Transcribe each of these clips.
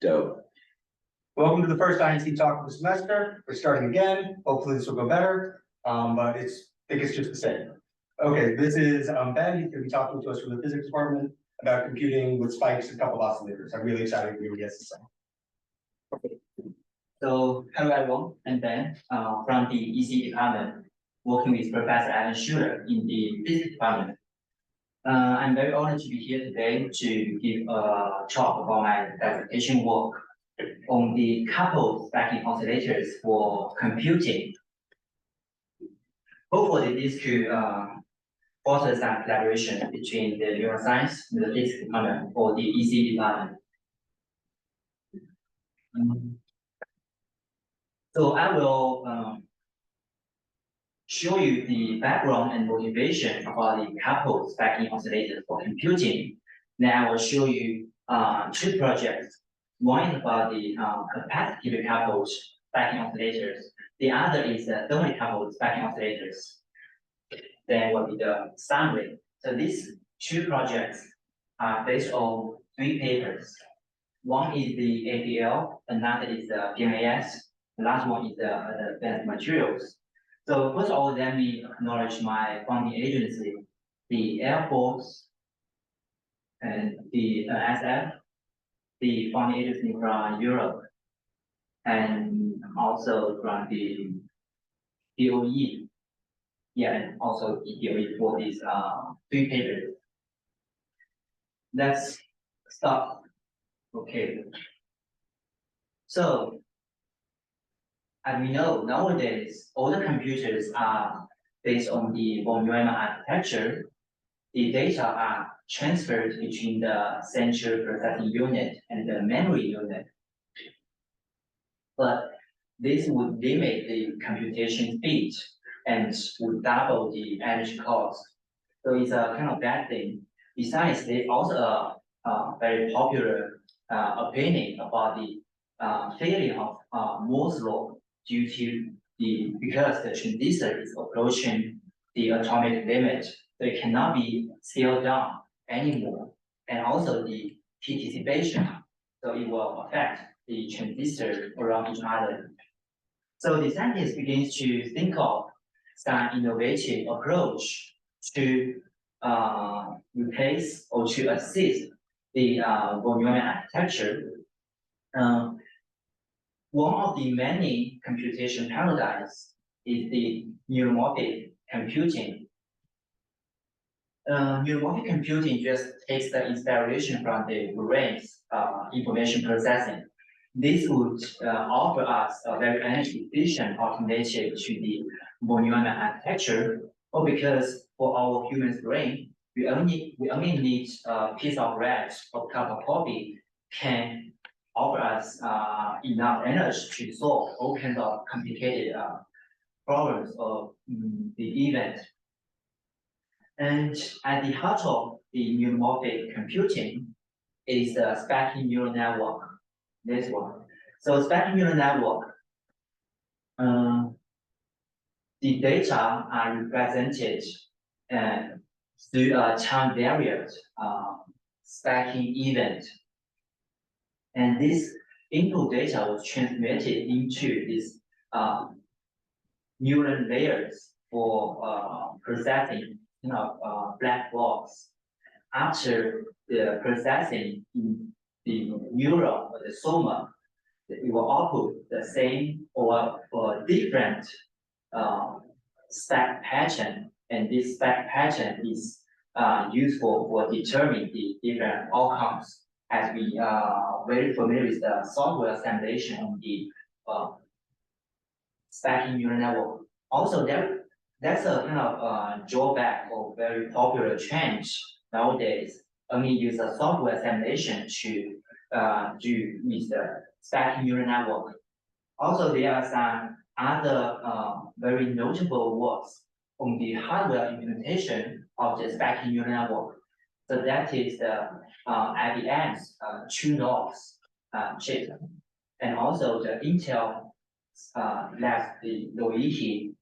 Dope. Welcome to the first INC talk of the semester. We're starting again. Hopefully this will go better, but I think it's just the same. Okay, this is Ben. He's going to be talking to us from the physics department about computing with spikes and a couple of oscillators. I'm really excited to hear what he has to say. Okay. So hello everyone, I'm Ben from the EC department, working with Professor Erbin Qiu in the physics department. I'm very honored to be here today to give a talk about my dissertation work on the coupled stacking oscillators for computing. Hopefully this could foster some collaboration between the neuroscience and the physics department or the EC department. So I will show you the background and motivation about the coupled stacking oscillators for computing. Then I will show you two projects. One is about the capacitive coupled stacking oscillators. The other is the thermally coupled stacking oscillators. Then will be the summary. So these two projects are based on 3 papers. One is the ADL, another is the PMAS, the last one is the advanced materials. So first of all, let me acknowledge my funding agency, the Air Force and the SF, the funding agency from Europe, and also from the DOE, and also the DOE for these 3 papers. Let's start. Okay. So, as we know, nowadays, all the computers are based on the von Neumann architecture. The data are transferred between the central processing unit and the memory unit. But this would limit the computation speed and would double the energy cost. So it's a kind of bad thing. Besides, there's also a very popular opinion about the failure of Moore's law due to because the transistor is approaching the atomic limit, so it cannot be scaled down anymore, and also the P dissipation, so it will affect the transistor around each other. So the scientist begins to think of some innovative approach to replace or to assist the von Neumann architecture. One of the many computation paradigms is the neuromorphic computing. Neuromorphic computing just takes the inspiration from the brain's information processing. This would offer us a very energy efficient alternative to the von Neumann architecture, or because for our human brain, we only need a piece of bread or cup of coffee can offer us enough energy to solve all kinds of complicated problems of the event. And at the heart of the neuromorphic computing is the stacking neural network, this one. So stacking neural network, the data are represented through a time variant stacking event. And this input data was transmitted into these neural layers for processing black box. After the processing in the neuron or the soma, it will output the same or different stack pattern, and this stack pattern is useful for determining the different outcomes. As we are very familiar with the software assemblation of the stacking neural network. Also, that's a kind of drawback of very popular trend nowadays. Only use a software assemblation to do with the stacking neural network. Also, there are some other very notable works on the hardware implementation of the stacking neural network. So that is the IBM's 2 nodes chip, and also the Intel Labs the Loihi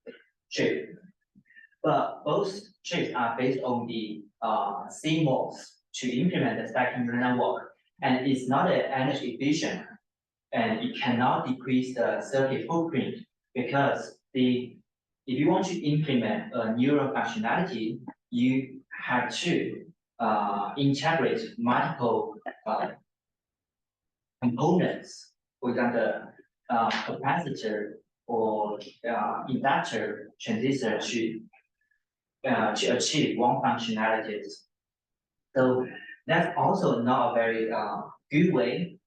chip. But both chips are based on the CMOS to implement the stacking neural network. and it's not energy efficient, and it cannot decrease the circuit footprint because if you want to implement a neural functionality, you have to integrate multiple components, for example, capacitor or inductor transistor to achieve one functionalities. So that's also not a very good way.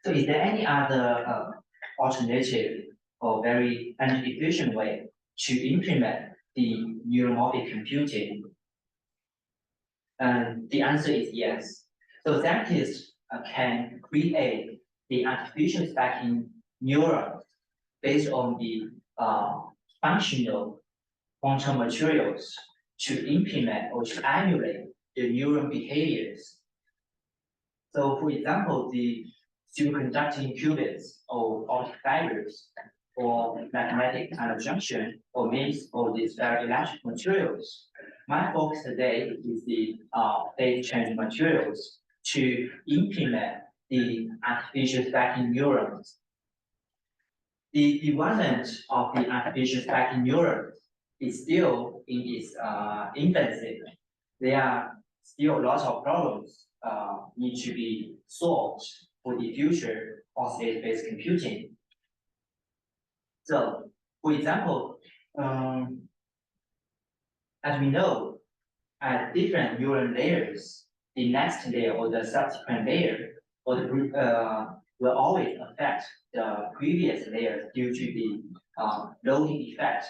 So is there any other alternative or very energy efficient way to implement the neuromorphic computing? And the answer is yes. So scientists can create the artificial stacking neurons based on the functional quantum materials to implement or to emulate the neuron behaviors. So for example, the superconducting qubits or optic fibers or magnetic kind of junction or mix or these electric materials. My focus today is the phase change materials to implement the artificial stacking neurons. The development of the artificial stacking neurons is still in its infancy. There are still lots of problems need to be solved for the future oscillator-based computing. So, for example, as we know, at different neural layers, the next layer or the subsequent layer or the group will always affect the previous layers due to the loading effect.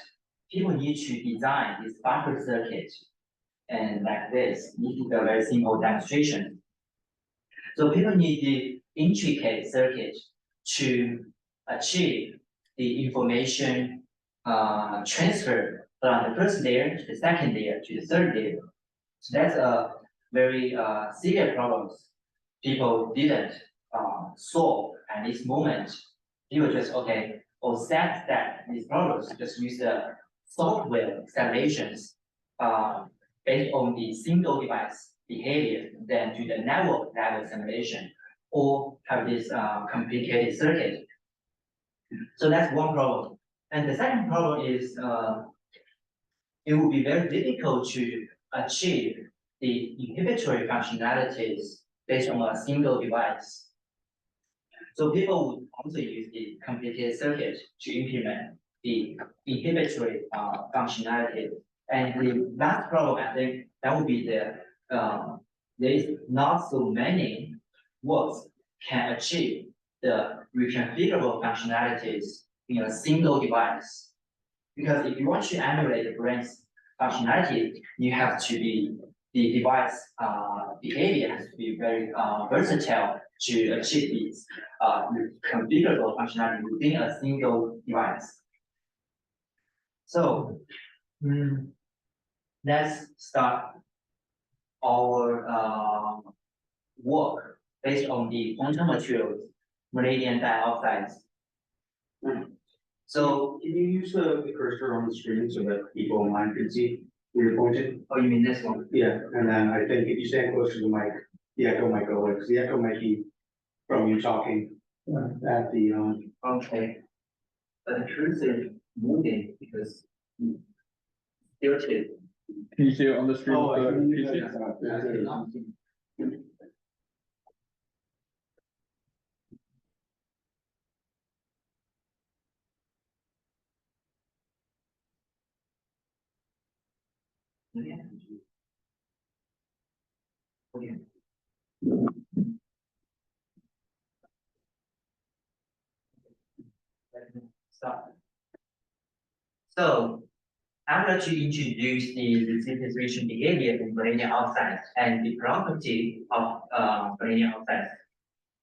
People need to design this buffer circuit, and like this, this is a very simple demonstration. So people need the intricate circuit to achieve the information transfer from the first layer to the second layer to the third layer. So that's a very serious problem. People didn't solve at this moment. People just set that these problems, just use the software simulations based on the single device behavior, then do the network level simulation, or have this complicated circuit. So that's one problem. And the second problem is it will be very difficult to achieve the inhibitory functionalities based on a single device. So people would also use the complicated circuit to implement the inhibitory functionality. And the last problem, I think, that would be there is not so many works can achieve the reconfigurable functionalities in a single device. Because if you want to emulate the brain's functionality, you have to be the device behavior has to be very versatile to achieve these configurable functionality within a single device. So let's start our work based on the quantum materials, vanadium dioxides. So can you use the cursor on the screen so that people online can see where you're pointing? Oh, you mean this one? Yeah, and then I think if you stand close to the mic, the echo might go away, because the echo might be from you talking at the Okay. But the cursor is moving because tilted. Can you see it on the screen? Oh, I with can the use PC? that. Okay. Okay. Stop. So I'm going to introduce the precipitation behavior in vanadium oxide and the property of vanadium oxide.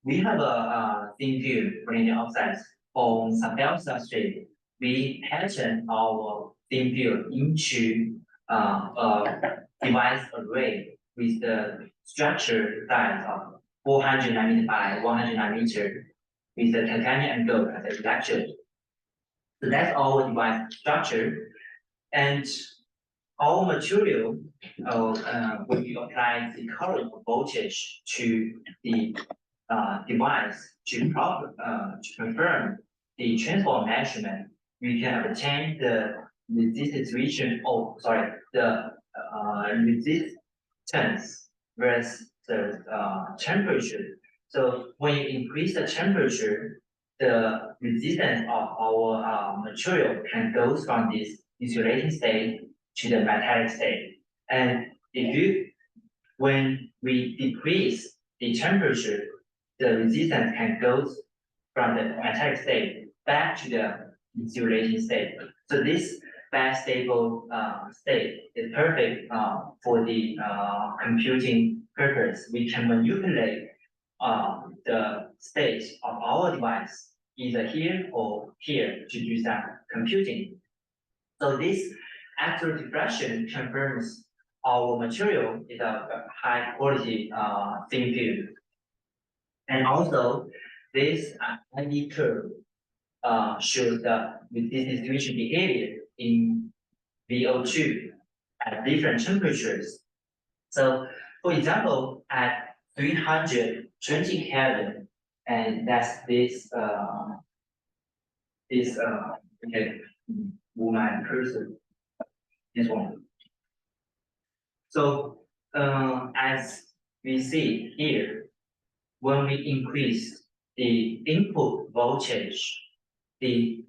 We have a thin film vanadium oxide on submetal substrate. We pattern our thin film into a device array with the structure size of 400 nanometer by 100 nanometer with the titanium and gold as a electrode. So that's our device structure. And our material, when you apply the current voltage to the device to confirm the transform measurement, we can obtain the resistance region. Oh, sorry, the resistance versus the temperature. So when you increase the temperature, the resistance of our material can go from this insulating state to the metallic state. And when we decrease the temperature, the resistance can go from the metallic state back to the insulating state. So this fast stable state is perfect for the computing purpose. We can manipulate the state of our device either here or here to do some computing. So this actual diffraction confirms our material is a high quality thin film. And also this ID curve shows the distribution behavior in VO2 at different temperatures. So for example, at 320 Kelvin, and that's this okay, woman person, this one. So as we see here, when we increase the input voltage, the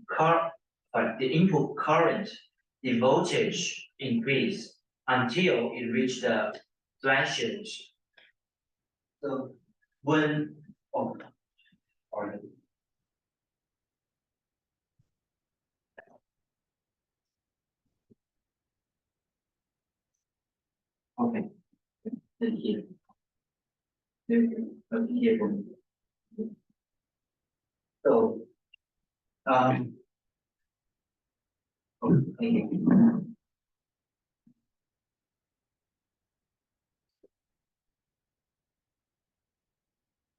input current, the voltage increase until it reached the threshold. So when okay, then here, here. So okay.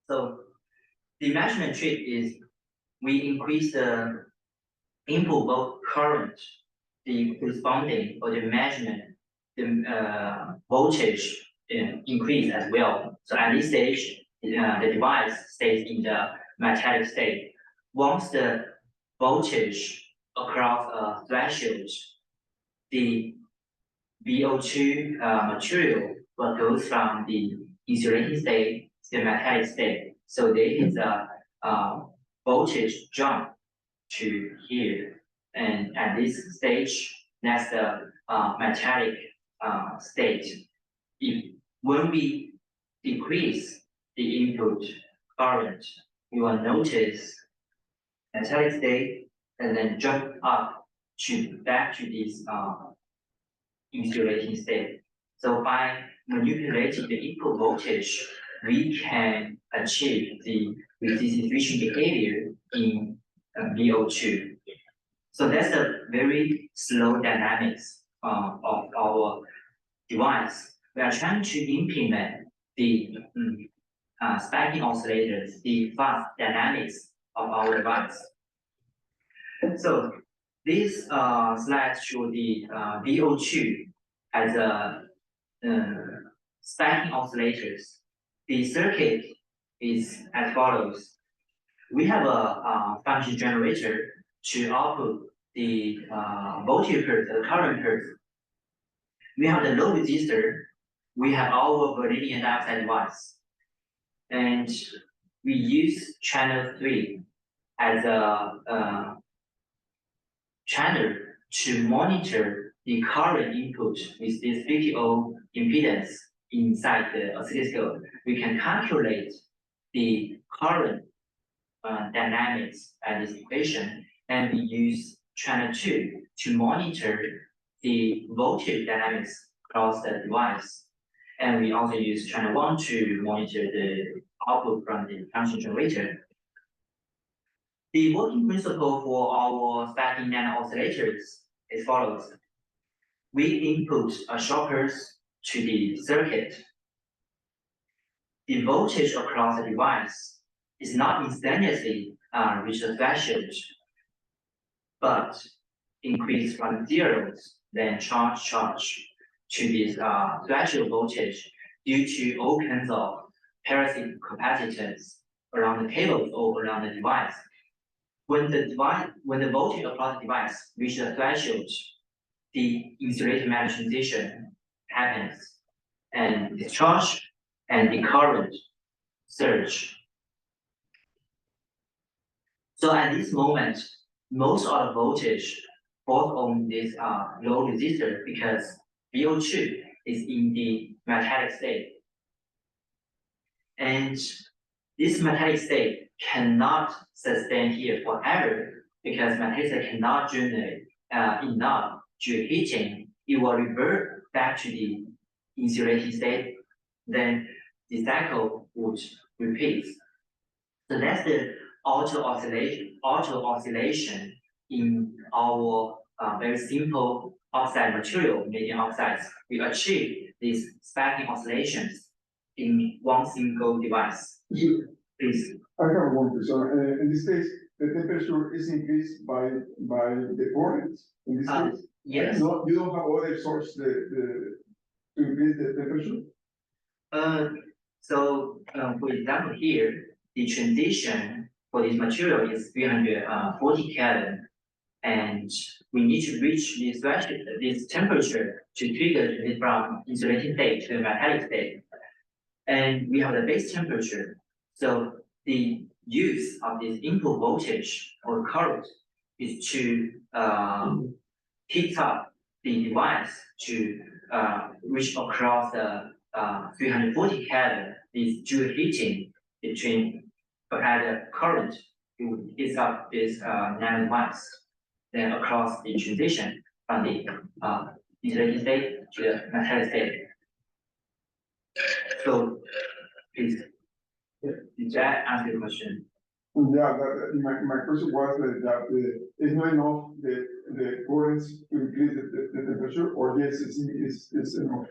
So the measurement trick is we increase the input current, the corresponding or the measurement, the voltage increase as well. So at this stage, the device stays in the metallic state. Once the voltage across a threshold, the VO2 material will go from the insulating state to the metallic state. So there is a voltage jump to here. And at this stage, that's the metallic state. When we decrease the input current, you will notice metallic state and then jump up back to this insulating state. So by manipulating the input voltage, we can achieve the resistance switching behavior in VO2. So that's a very slow dynamics of our device. We are trying to implement the spiking oscillators, the fast dynamics of our device. So this slide shows the VO2 as a spiking oscillators. The circuit is as follows. We have a function generator to output the voltage curve, the current curve. We have the low resistor. We have our vanadium dioxide device. And we use channel 3 as a channel to monitor the current input with this 50 ohm impedance inside the oscilloscope. We can calculate the current dynamics at this equation, and we use channel 2 to monitor the voltage dynamics across the device. And we also use channel 1 to monitor the output from the function generator. The working principle for our stacking nano oscillators is follows. We input a shock pulse to the circuit. The voltage across the device is not instantaneously reach the threshold, but increase from zeros, then charge to this threshold voltage due to all kinds of parasitic capacitance around the cables or around the device. When the voltage across the device reaches the threshold, the insulating metal transition happens, and discharge and the current surge. So at this moment, most of the voltage falls on this low resistor because VO2 is in the metallic state. And this metallic state cannot sustain here forever because metallic state cannot generate enough due to heating. It will revert back to the insulating state, then the cycle would repeat. So that's the auto oscillation in our very simple oxide material, medium oxides. We achieve these sparking oscillations in one single device. Please. I have one question. In this case, the temperature is increased by the current. In this case, Yes. No, you don't have other source to increase the temperature. For example, here the transition for this material is 340 Kelvin, and we need to reach this temperature to trigger it from insulating state to the metallic state. And we have the base temperature. So the use of this input voltage or current is to heat up the device to reach across the 340 Kelvin. This dual heating between the current to heat up this nano device, then across the transition from the insulating state to the metallic state. So, please, did that answer your question? Yeah, my question was that it's not enough the currents to increase the temperature, or yes, it's enough.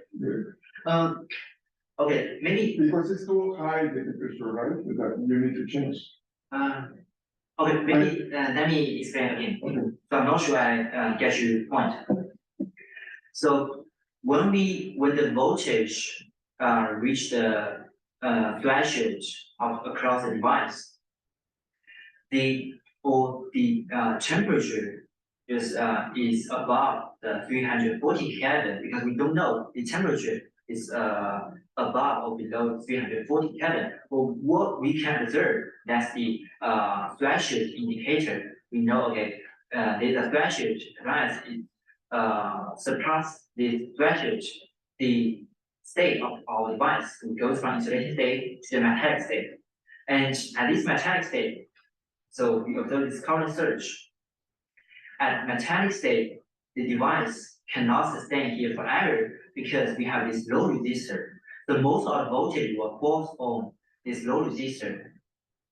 Okay, maybe. Because it's too high the temperature, right? That you need to change. Okay, maybe let me explain again. Okay. So I'm not sure I get your point. So when the voltage reach the threshold across the device, the temperature is above the 340 Kelvin because we don't know the temperature is above or below 340 Kelvin. But what we can observe, that's the threshold indicator. We know, okay, there's a threshold rise is surpass this threshold, the state of our device goes from insulating state to the metallic state. And at this metallic state, so we observe this current surge. At metallic state, the device cannot sustain here forever because we have this low resistor. So most of the voltage will fall on this low resistor.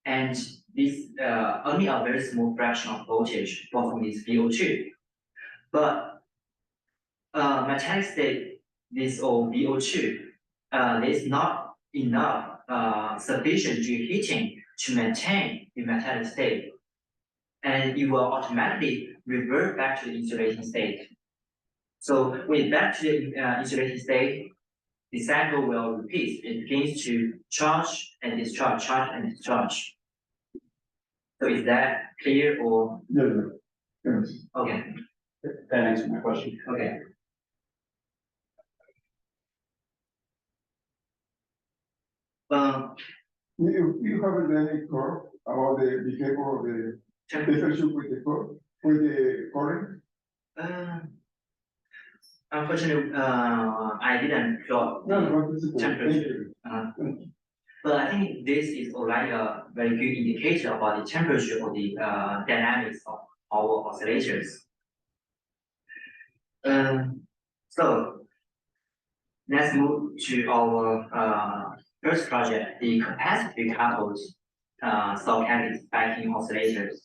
And this only a very small fraction of voltage falls on this VO2. But metallic state, this or VO2, there's not enough sufficient heating to maintain the metallic state, and it will automatically revert back to the insulating state. So when back to the insulating state, the cycle will repeat. It begins to charge and discharge, charge and discharge. So is that clear or? Yes. Okay. That answers my question. Okay. You haven't any curve about the behavior of the temperature with the current? Unfortunately, I didn't plot the temperature. But I think this is already a very good indicator about the temperature or the dynamics of our oscillators. So let's move to our first project, the capacitive coupled stochastic spiking oscillators.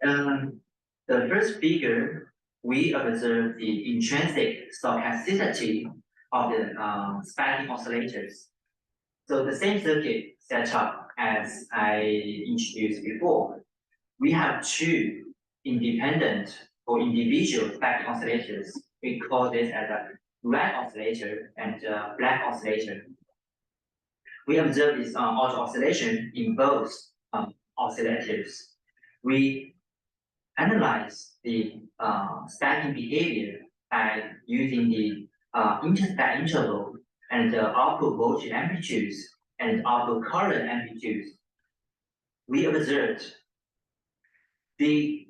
The first figure, we observe the intrinsic stochasticity of the spiking oscillators. So the same circuit set up as I introduced before. We have two independent or individual spiking oscillators. We call this as a red oscillator and black oscillator. we observe this auto oscillation in both oscillators. We analyze the stacking behavior by using the interstack interval and the output voltage amplitudes and output current amplitudes. We observed the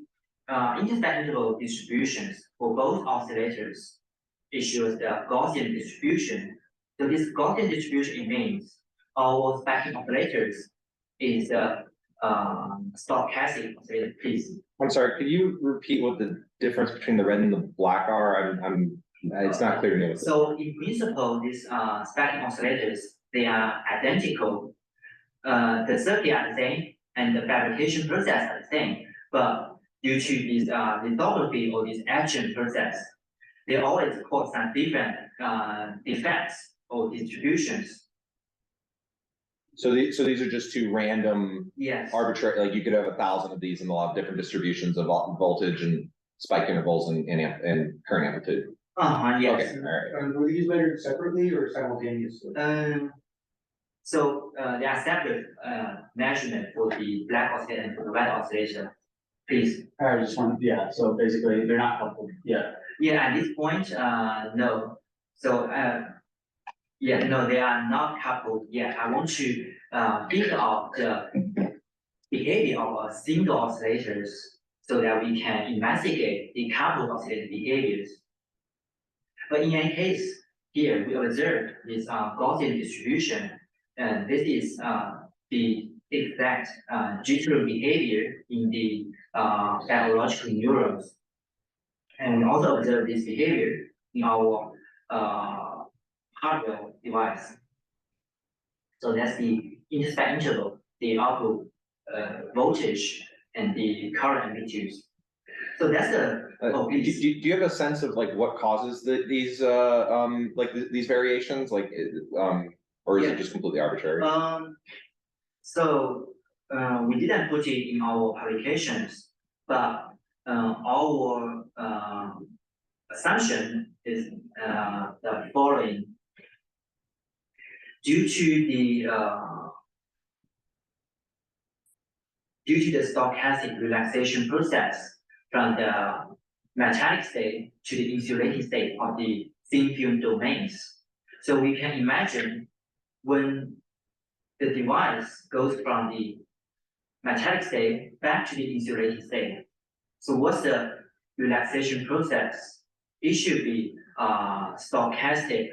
interstack interval distributions for both oscillators. It shows the Gaussian distribution. So this Gaussian distribution means our stacking oscillators is the stochastic oscillator. Please. I'm sorry, could you repeat what the difference between the red and the black are? It's not clear to me. So in principle, these stacking oscillators, they are identical. The circuit are the same and the fabrication process are the same, but due to this lithography or this etching process, they always cause some different defects or distributions. So these are just two random Yes. arbitrary, like you could have 1,000 of these and they'll have different distributions of voltage and spike intervals and current amplitude. Yes. Okay, all right. Were these measured separately or simultaneously? So they are separate measurement for the black oscillator and for the white oscillator. Please. I just want, yeah, so basically they're not coupled, yeah. Yeah, at this point, no. So yeah, no, they are not coupled yet. I want to figure out the behavior of a single oscillators so that we can investigate the coupled oscillator behaviors. But in any case, here we observe this Gaussian distribution, and this is the exact jittery behavior in the biological neurons. And we also observe this behavior in our hardware device. So that's the interstack interval, the output voltage, and the current amplitudes. So that's the. Do you have a sense of like what causes these these variations, like or is it just completely arbitrary? So we didn't put it in our publications, but our assumption is the following. Due to the stochastic relaxation process from the metallic state to the insulating state of the thin film domains. So we can imagine when the device goes from the metallic state back to the insulating state. So what's the relaxation process? It should be stochastic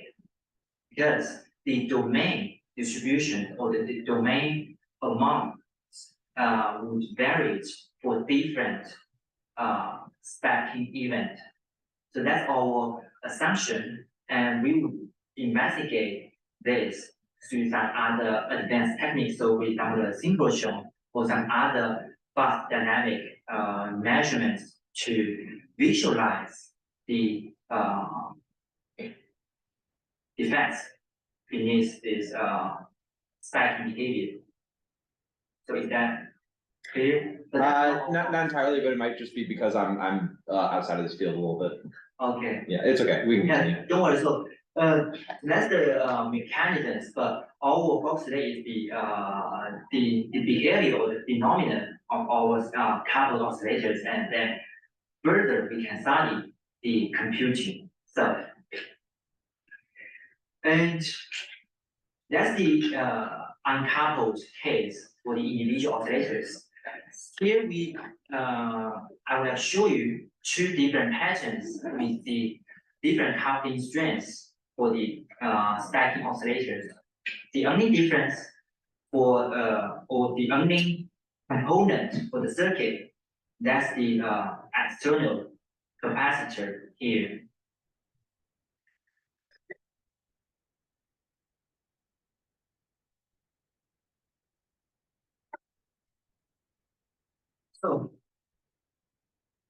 because the domain distribution or the domain amount would vary for different stacking event. So that's our assumption, and we will investigate this through some other advanced techniques. So for example, the synchrotron or some other fast dynamic measurements to visualize the effects beneath this stacking behavior. So is that clear? Not entirely, but it might just be because I'm outside of this field a little bit. Okay. Yeah, it's okay. We can continue. Yeah, don't worry. So that's the mechanisms, but our focus today is the behavior or the phenomenon of our coupled oscillators, and then further we can study the computing. So and that's the uncoupled case for the individual oscillators. Here we I will show you two different patterns with the different coupling strengths for the stacking oscillators. The only difference for or the only component for the circuit, that's the external capacitor here. So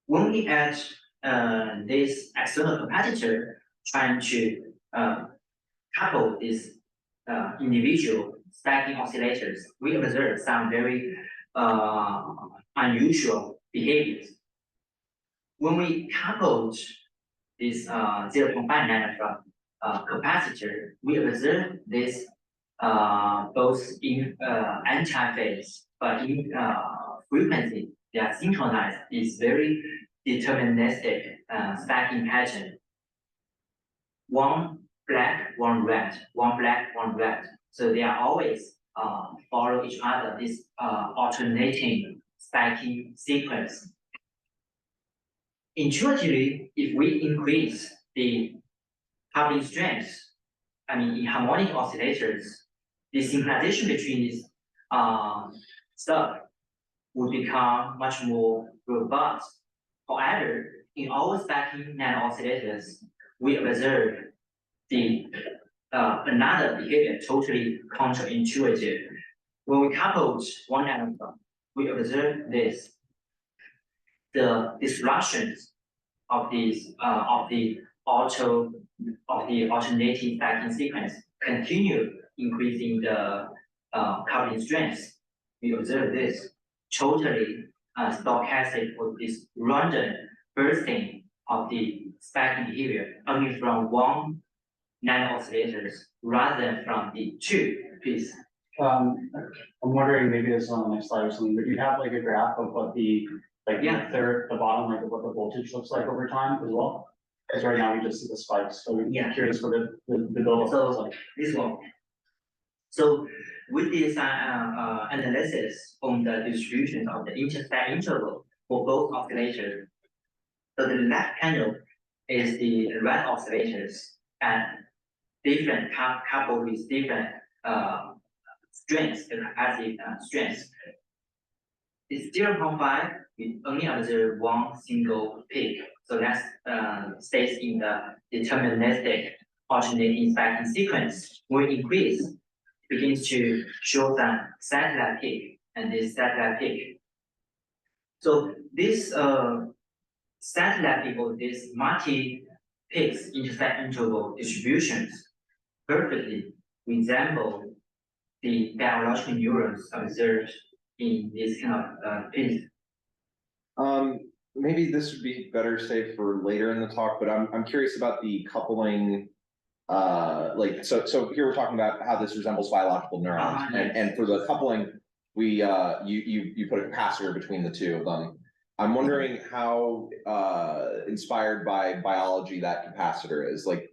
when we add this external capacitor trying to couple this individual stacking oscillators, we observe some very unusual behaviors. When we coupled this 0.5 nanofarad capacitor, we observe this both in anti-phase, but in frequency, they are synchronized. It's very deterministic stacking pattern. One black, one red, one black, one red. So they are always follow each other, this alternating stacking sequence. Intuitively, if we increase the coupling strength, in harmonic oscillators, the synchronization between these stuff would become much more robust. However, in our stacking nano oscillators, we observe the another behavior totally counterintuitive. When we coupled one nanometer, we observe this. The disruptions of these of the alternating stacking sequence continue increasing the coupling strength. We observe this totally stochastic for this random bursting of the stacking behavior coming from one nano oscillators rather than from the two pieces. I'm wondering, maybe this is on the next slide or something, but you have like a graph of what the, like the bottom, like what the voltage looks like over time as well? Because right now we just see the spikes, so I'm curious what the build So looks like. this one. So with this analysis on the distribution of the interstack interval for both oscillators, so the left panel is the red oscillators and different coupled with different strengths, the capacity strengths. It's 0.5, we only observe one single peak. So that stays in the deterministic alternating stacking sequence. When we increase, it begins to show some satellite peak and this satellite peak. So this satellite peak or this multi-peaks interstack interval distributions perfectly resemble the biological neurons observed in this kind of piece. Maybe this would be better saved for later in the talk, but I'm curious about the coupling. So here we're talking about how this resembles biological neurons, and for the coupling, we you put a capacitor between the two of them. I'm wondering how inspired by biology that capacitor is, like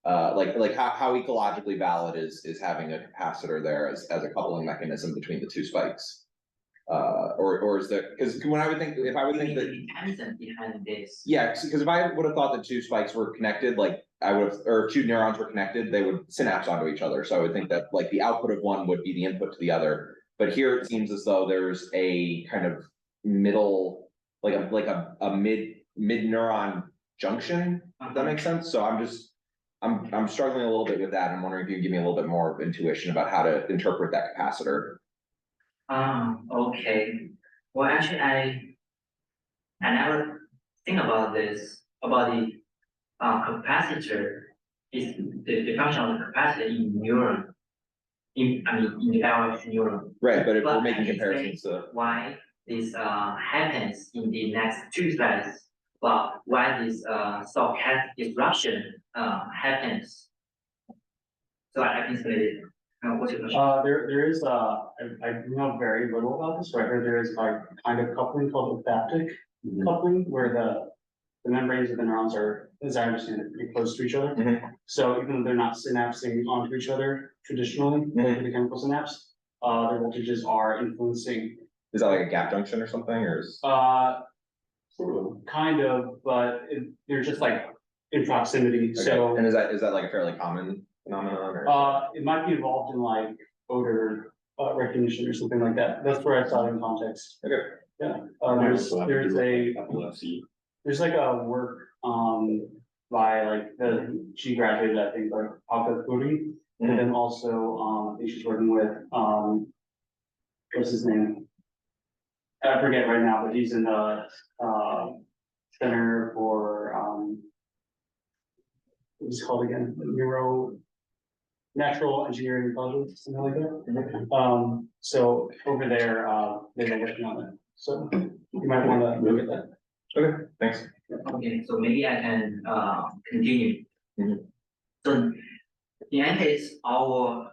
how ecologically valid is having a capacitor there as a coupling mechanism between the two spikes. Or is there, because when I would think, if I would think that the mechanism behind this. yeah, because if I would have thought that two spikes were connected, like I would have, or two neurons were connected, they would synapse onto each other. So I would think that like the output of one would be the input to the other. But here it seems as though there's a kind of middle, like a mid neuron junction. If that makes sense. So I'm struggling a little bit with that. I'm wondering if you can give me a little bit more of intuition about how to interpret that capacitor. Okay. Well, actually, I never think about this, about the capacitor is the function of the capacitor in neuron, in the biological neuron. Right, but if But we're making I can comparisons say to why this happens in the next two slides, but why this stochastic disruption happens. So I can explain it. What's your question? There is I know very little about this, but I heard there is like kind of coupling called adaptic coupling, where the membranes of the neurons are, as I understand it, pretty close to each other. So even though they're not synapsing onto each other traditionally, like the chemical synapse, their voltages are influencing. Is that like a gap junction or something, or is Kind of, but they're just like in proximity. okay. So and is that like a fairly common phenomenon, or it might be involved in like odor recognition or something like that. That's where I saw it in context. okay. Yeah, there's like a work by like she graduated, I think, like Alka Puri, and then also I think she's working with what's his name? I forget right now, but he's in the Center for what's it called again? Natural Engineering Intelligence, something like that. So over there, they've been working on it. So you might want to look at that. Okay, thanks. Okay, so maybe I can continue. So in any case, our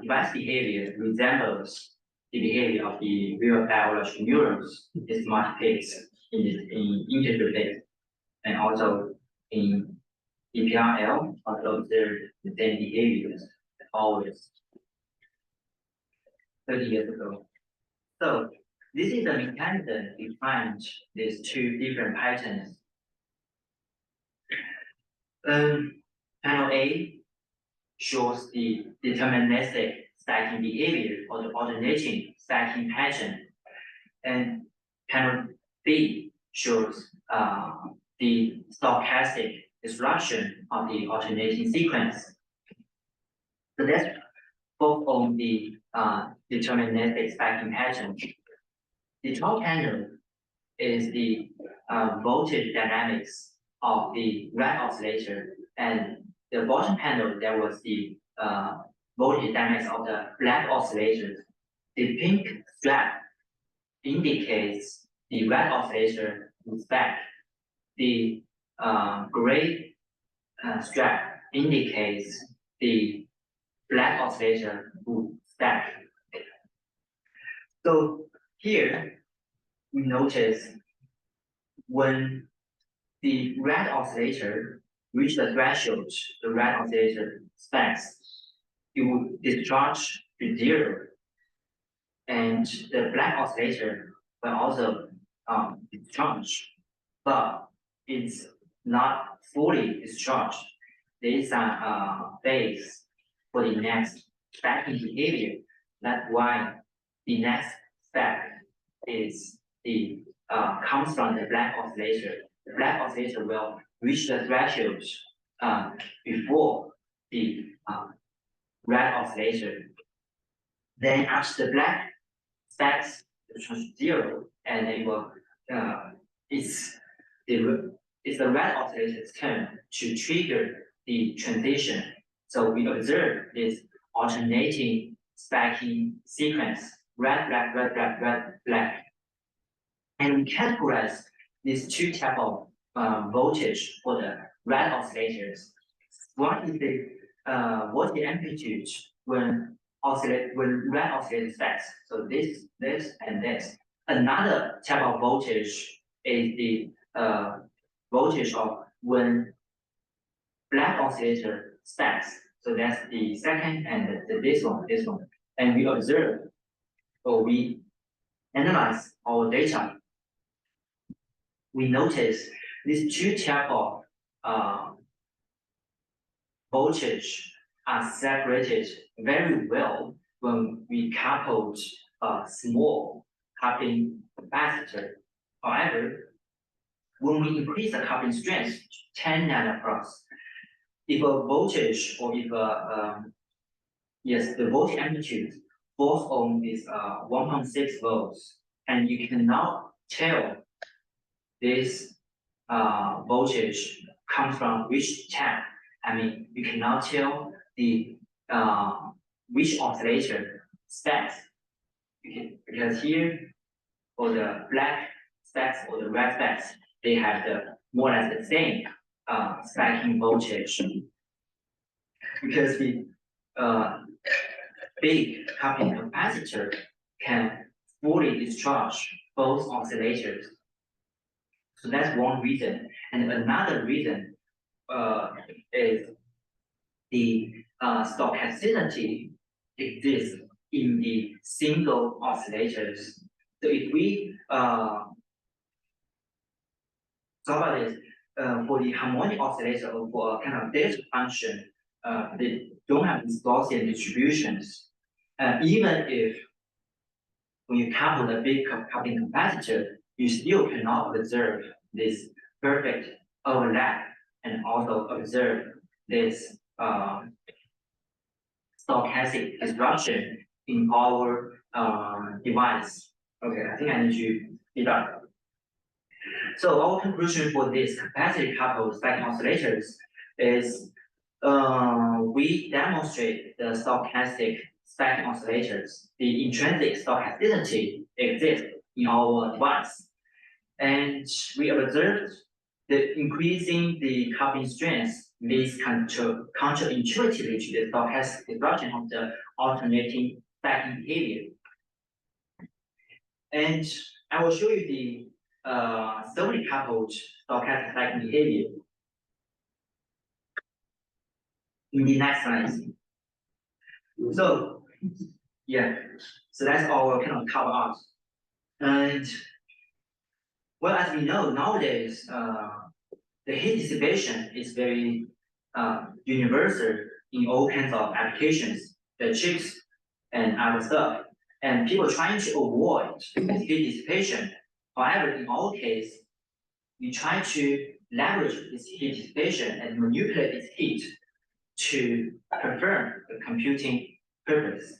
device behavior resembles the behavior of the real biological neurons in smart pigs in interface, and also in EPRL also observed the same behaviors always 30 years ago. So this is the mechanism behind these two different patterns. Panel A shows the deterministic stacking behavior or the alternating stacking pattern, and panel B shows the stochastic disruption of the alternating sequence. So that's both on the deterministic stacking pattern. The top panel is the voltage dynamics of the red oscillator, and the bottom panel there was the voltage dynamics of the black oscillator. The pink strap indicates the red oscillator is back. The gray strap indicates the black oscillator who stack. So here we notice when the red oscillator reaches the threshold, the red oscillator stacks, it will discharge to 0. And the black oscillator will also discharge, but it's not fully discharged. There is a phase for the next stacking behavior. That's why the next step is the comes from the black oscillator. The black oscillator will reach the threshold before the red oscillator. Then after the black stacks to 0, and it will it's the red oscillator's turn to trigger the transition. So we observe this alternating stacking sequence: red, black, red, black, red, black. And we categorize these two types of voltage for the red oscillators. One is the voltage amplitude when red oscillator stacks. So this, and this. Another type of voltage is the voltage of when black oscillator stacks. So that's the second, and this one. And we observe, or we analyze our data. We notice these two types of voltage are separated very well when we coupled a small coupling capacitor. However, when we increase the coupling strength to 10 nanofarad, if a voltage or if the voltage amplitude falls on this 1.6 volts, and you cannot tell this voltage comes from which tap. I mean, you cannot tell the which oscillator stacks, because here for the black stacks or the red stacks, they have the more or less the same stacking voltage, because the big coupling capacitor can fully discharge both oscillators. So that's one reason. And another reason is the stochasticity exists in the single oscillators. So if we talk about this for the harmonic oscillator or for a kind of delta function, they don't have these Gaussian distributions. Even if when you couple the big coupling capacitor, you still cannot observe this perfect overlap and also observe this stochastic disruption in our device. Okay, I think I need to be done. So our conclusion for this capacity coupled stacking oscillators is we demonstrate the stochastic stacking oscillators. The intrinsic stochasticity exists in our device. And we observed the increasing the coupling strength leads counterintuitively to the stochastic disruption of the alternating stacking behavior. And I will show you the thermally coupled stochastic stacking behavior in the next slide. So, yeah, so that's our kind of cover art. And well, as we know nowadays, the heat dissipation is very universal in all kinds of applications, the chips and other stuff. And people trying to avoid this heat dissipation. However, in our case, we try to leverage this heat dissipation and manipulate this heat to perform the computing purpose.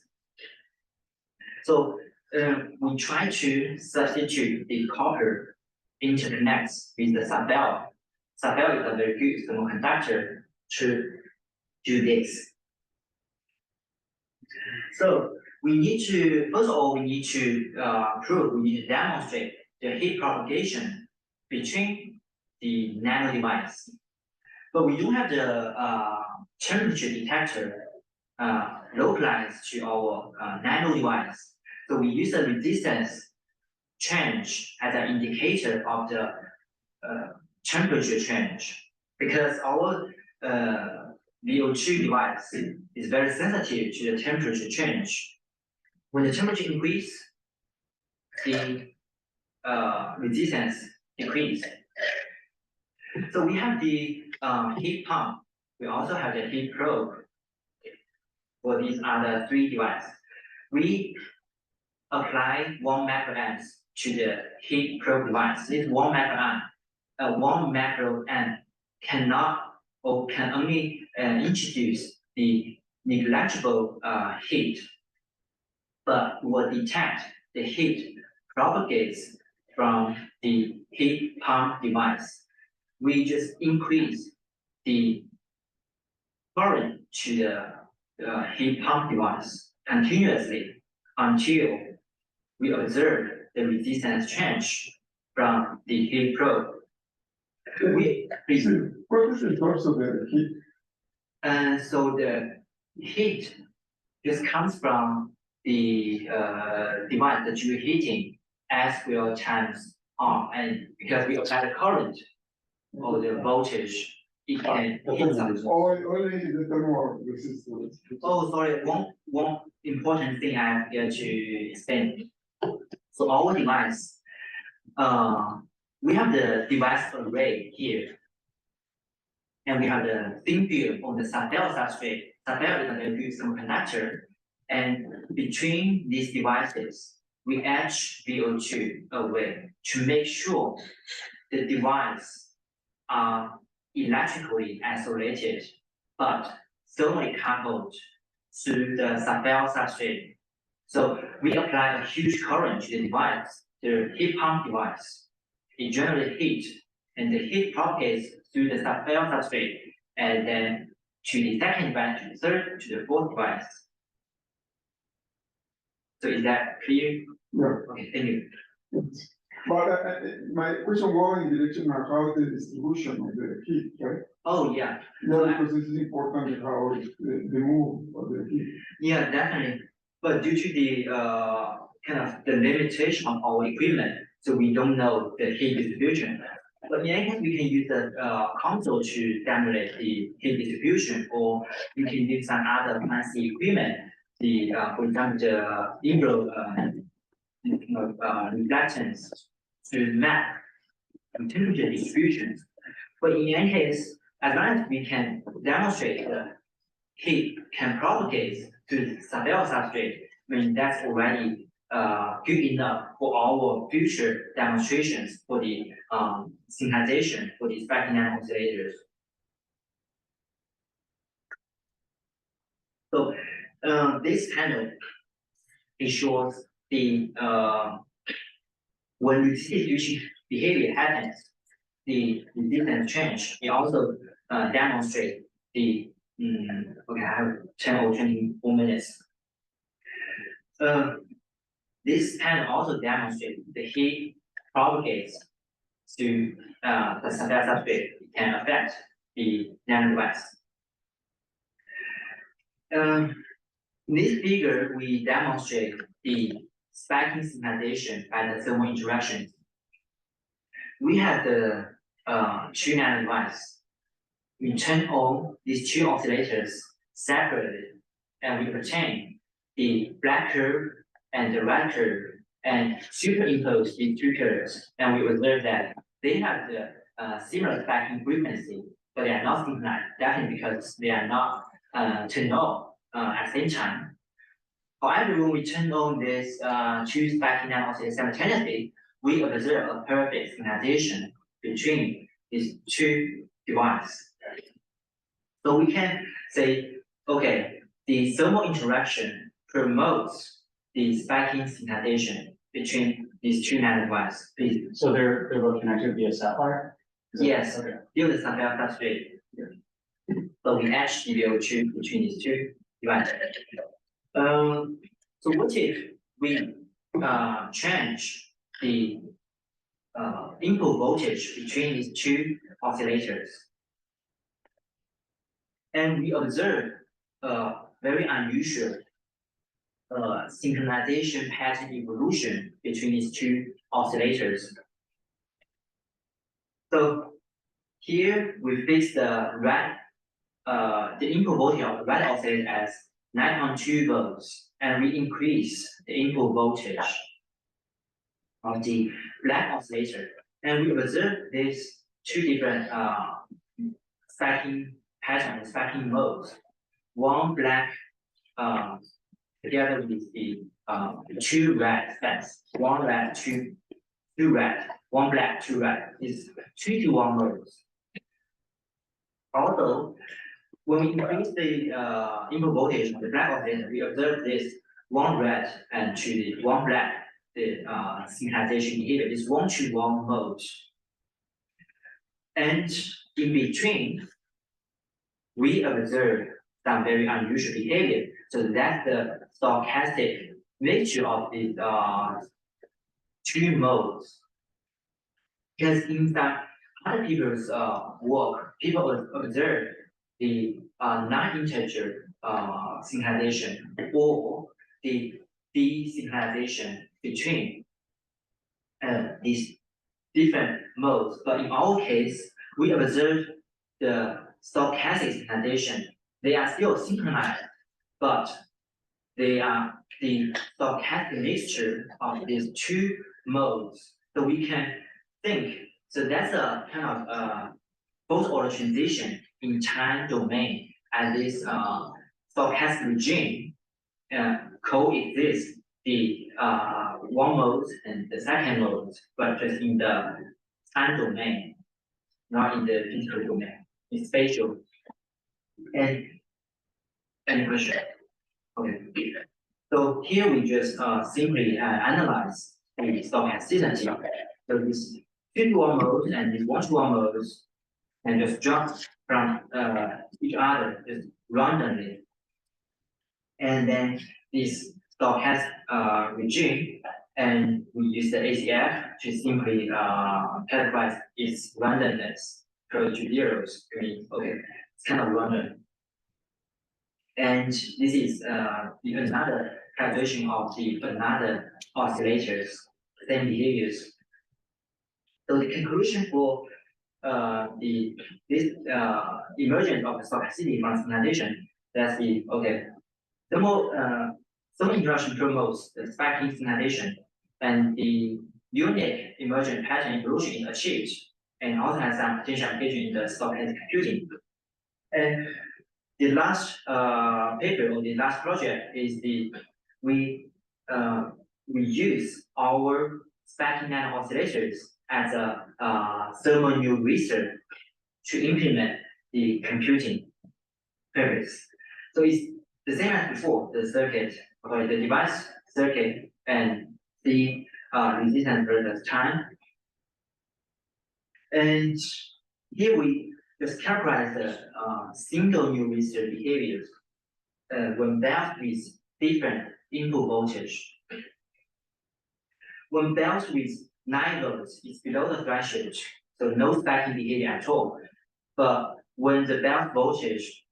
So we try to substitute the copper interconnects with the sub-bell. Sub-bell is a very good semiconductor to do this. So we need to, first of all, we need to demonstrate the heat propagation between the nano device. But we don't have the temperature detector localized to our nano device. So we use the resistance change as an indicator of the temperature change, because our VO2 device is very sensitive to the temperature change. When the temperature increase, the resistance decrease. So we have the heat pump. We also have the heat probe. For these other three devices, we apply 1 microamps to the heat probe device. This 1 microamp cannot or can only introduce the negligible heat, but will detect the heat propagates from the heat pump device. We just increase the current to the heat pump device continuously until we observe the resistance change from the heat probe. What is the source of the heat? And so the heat just comes from the device that you're heating as will times on, and because we apply the current or the voltage, it can heat something. Only the thermal resistance. Oh, sorry, one important thing I have to explain. So our device, we have the device array here. And we have the thin film on the sub-bell substrate. Sub-bell is a very good semiconductor. And between these devices, we etch VO2 away to make sure the device are electrically isolated, but thermally coupled through the sub-bell substrate. So we apply a huge current to the device, the heat pump device. It generates heat, and the heat propagates through the sub-bell substrate, and then to the second device, to the third, to the fourth device. So is that clear? Yeah. Okay, thank you. But my question was in the direction of how the distribution of the heat, right? Oh, yeah. Yeah, because this is important how the move of the heat. Yeah, definitely. But due to the kind of the limitation of our equipment, so we don't know the heat distribution. But in any case, we can use the console to simulate the heat distribution, or you can use some other fancy equipment. The for example, the Neural reluctance to map the temperature distributions. But in any case, as long as we can demonstrate the heat can propagate to the sub-bell substrate, I mean that's already good enough for our future demonstrations for the synchronization for the spectral nano oscillators. So this kind of ensures the when distribution behavior happens, the resistance change. It also demonstrates the okay, I have 10 or 24 minutes. This can also demonstrate the heat propagates to the sub-bell substrate. It can affect the NAND device. In this figure, we demonstrate the spiking synchronization by the thermal interactions. We have the two NAND device. We turn on these two oscillators separately, and we obtain the black curve and the red curve, and superimpose these two curves, and we observe that they have the similar spiking frequency, but they are not synchronized. Definitely because they are not turned on at the same time. However, when we turn on this two spiking NAND oscillators simultaneously, we observe a perfect synchronization between these two devices. So we can say, okay, the thermal interaction promotes the spiking synchronization between these two NAND devices. So they're both connected via sapphire? Is that- Yes, Okay. use the sapphire substrate. So we etch DBO2 between these two devices. So what if we change the input voltage between these two oscillators? And we observe a very unusual synchronization pattern evolution between these two oscillators. So here we fix the red, the input voltage of the red oscillator as 9.2 volts, and we increase the input voltage of the black oscillator, and we observe these two different spiking patterns, spiking modes. One black together with the two red steps, one red, two red, one black, two red is 2-to-1 modes. Also, when we increase the input voltage of the black oscillator, we observe this one red and to the one black, the synchronization behavior is 1-to-1 mode. And in between, we observe some very unusual behavior. So that's the stochastic nature of these two modes. Because in some other people's work, people observe the non-integer synchronization or the desynchronization between these different modes. But in our case, we observe the stochastic synchronization. They are still synchronized, but they are the stochastic mixture of these two modes. So we can think, so that's a kind of both order transition in time domain, and this stochastic regime coexist the one mode and the second mode, but just in the time domain, not in the physical domain, in spatial. And any question? Okay. So here we just simply analyze the stochasticity. So this 2-to-1 mode and this 1-to-1 modes, and just jump from each other just randomly. And then this stochastic regime, and we use the ACF to simply categorize its randomness close to zeros. Okay, it's kind of random. And this is another calculation of the another oscillators, same behaviors. So the conclusion for this emergence of the stochasticity from synchronization, that's the okay. Thermal interaction promotes the spiking synchronization, and the unique emergent pattern evolution is achieved, and also has some potential application in the stochastic computing. And the last paper or the last project is we use our spiking nano oscillators as a thermal new research to implement the computing purpose. So it's the same as before, the circuit or the device circuit and the resistance versus time. And here we just characterize the single new research behaviors when balanced with different input voltage. When balanced with 9 volts, it's below the threshold, so no spiking behavior at all. But when the belt voltage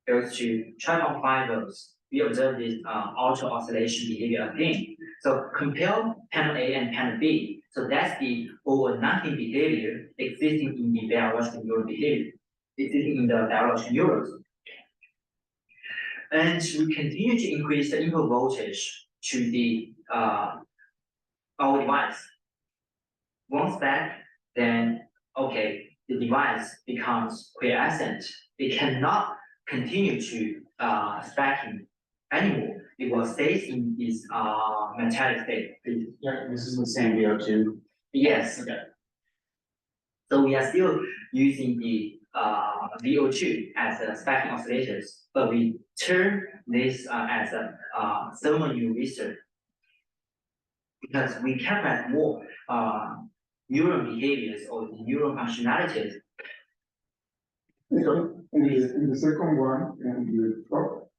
goes to 12.5 volts, we observe this auto oscillation behavior again. So compare panel A and panel B. So that's the over nothing behavior existing in the biological neural behavior, existing in the biological neurons. And we continue to increase the input voltage to the our device. Once that, then okay, the device becomes quiescent. It cannot continue to stacking anymore. It will stay in this metallic state. Yeah, this is the same VO2. Yes. Okay. So we are still using the VO2 as a stacking oscillators, but we turn this as a thermal neural research because we calculate more neural behaviors or the neural functionalities. So, in the second one, and the top,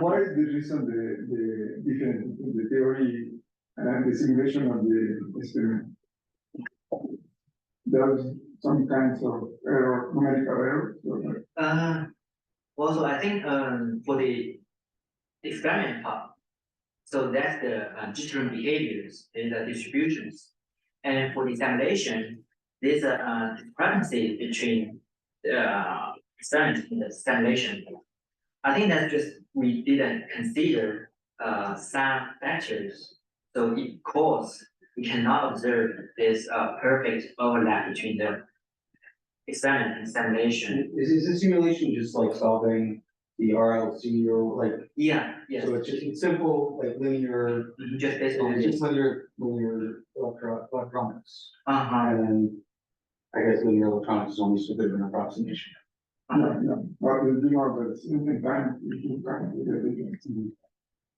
what is the reason the difference in the theory and the simulation of the experiment? There's some kinds of error, numerical error. Also, I think for the experiment part, so that's the different behaviors and the distributions. And for the simulation, there's a discrepancy between the experiment and the simulation. I think that's just we didn't consider some factors. So of course, we cannot observe this perfect overlap between the experiment and simulation. Is the simulation just like solving the RLC or like, Yeah, yes. so it's just simple, like linear, Just based on it's this. just linear electronics. Uh-huh. And then I guess linear electronics is almost a bit of an approximation. No, but you know, but at the same time, you can do the difference.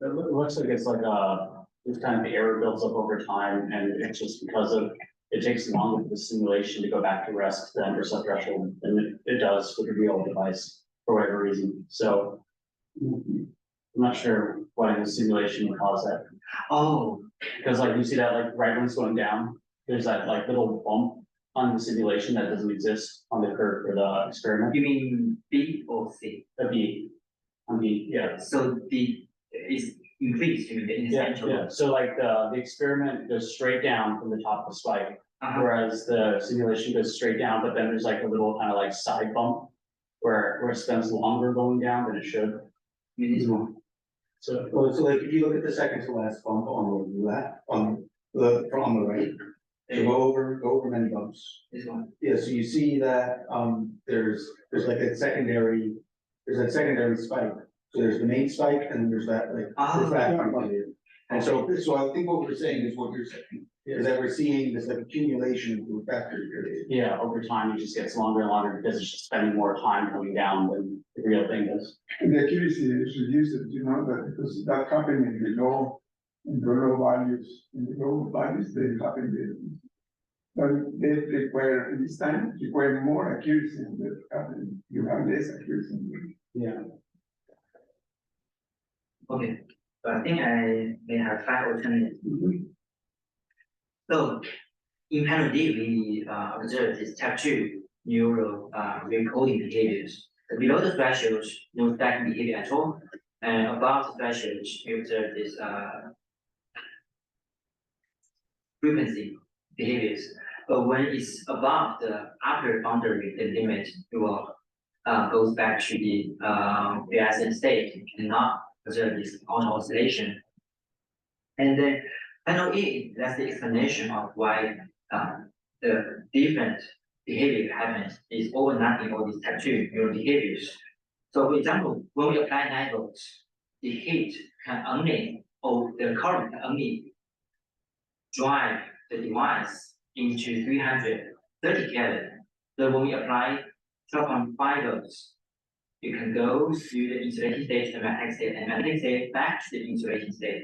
It looks like it's like this kind of error builds up over time, and it's just because of it takes longer for the simulation to go back to rest than for subthreshold than it does with the real device for whatever reason. So I'm not sure what in the simulation would cause that. Oh, Because like you see that like right when it's going down, there's that like little bump on the simulation that doesn't exist on the curve for the experiment. you mean B or C? The B, on B, yeah. So the is increased, you mean the Yeah, essential. yeah, so like the experiment goes straight down from the top of the spike, whereas the simulation goes straight down, but then there's like a little kind of like side bump. Where it spends longer going down than it should. This one. So, So like if you look at the second to last bump on the left, on the right, so go over many bumps. This one. Yeah, so you see that there's like a secondary, there's that secondary spike. So there's the main spike and there's that like refractory period. And so I think what we're saying is what you're saying is that we're seeing this like accumulation of refractory period. yeah, over time, it just gets longer and longer because it's just spending more time coming down than the real thing does. And the accuracy is reduced, you know, that because that happened in the low values, they happen. But they require, in this time, require more accuracy and that happen, you have less accuracy. Yeah. Okay, so I think I may have 5 or 10 minutes. So in panel D, we observe this type 2 neural recoding behaviors. Below the threshold, no stacking behavior at all. And above the threshold, we observe this frequency behaviors. But when it's above the upper boundary, the limit, it will goes back to the quiescent state. You cannot observe this auto oscillation. And then panel E, that's the explanation of why the different behavior happens is over nothing all these type 2 neural behaviors. So for example, when we apply 9 volts, the heat can only, or the current can only drive the device into 330 Kelvin. So when we apply 12.5 volts, you can go through the insulating state to the magnetic state and magnetic state back to the insulating state.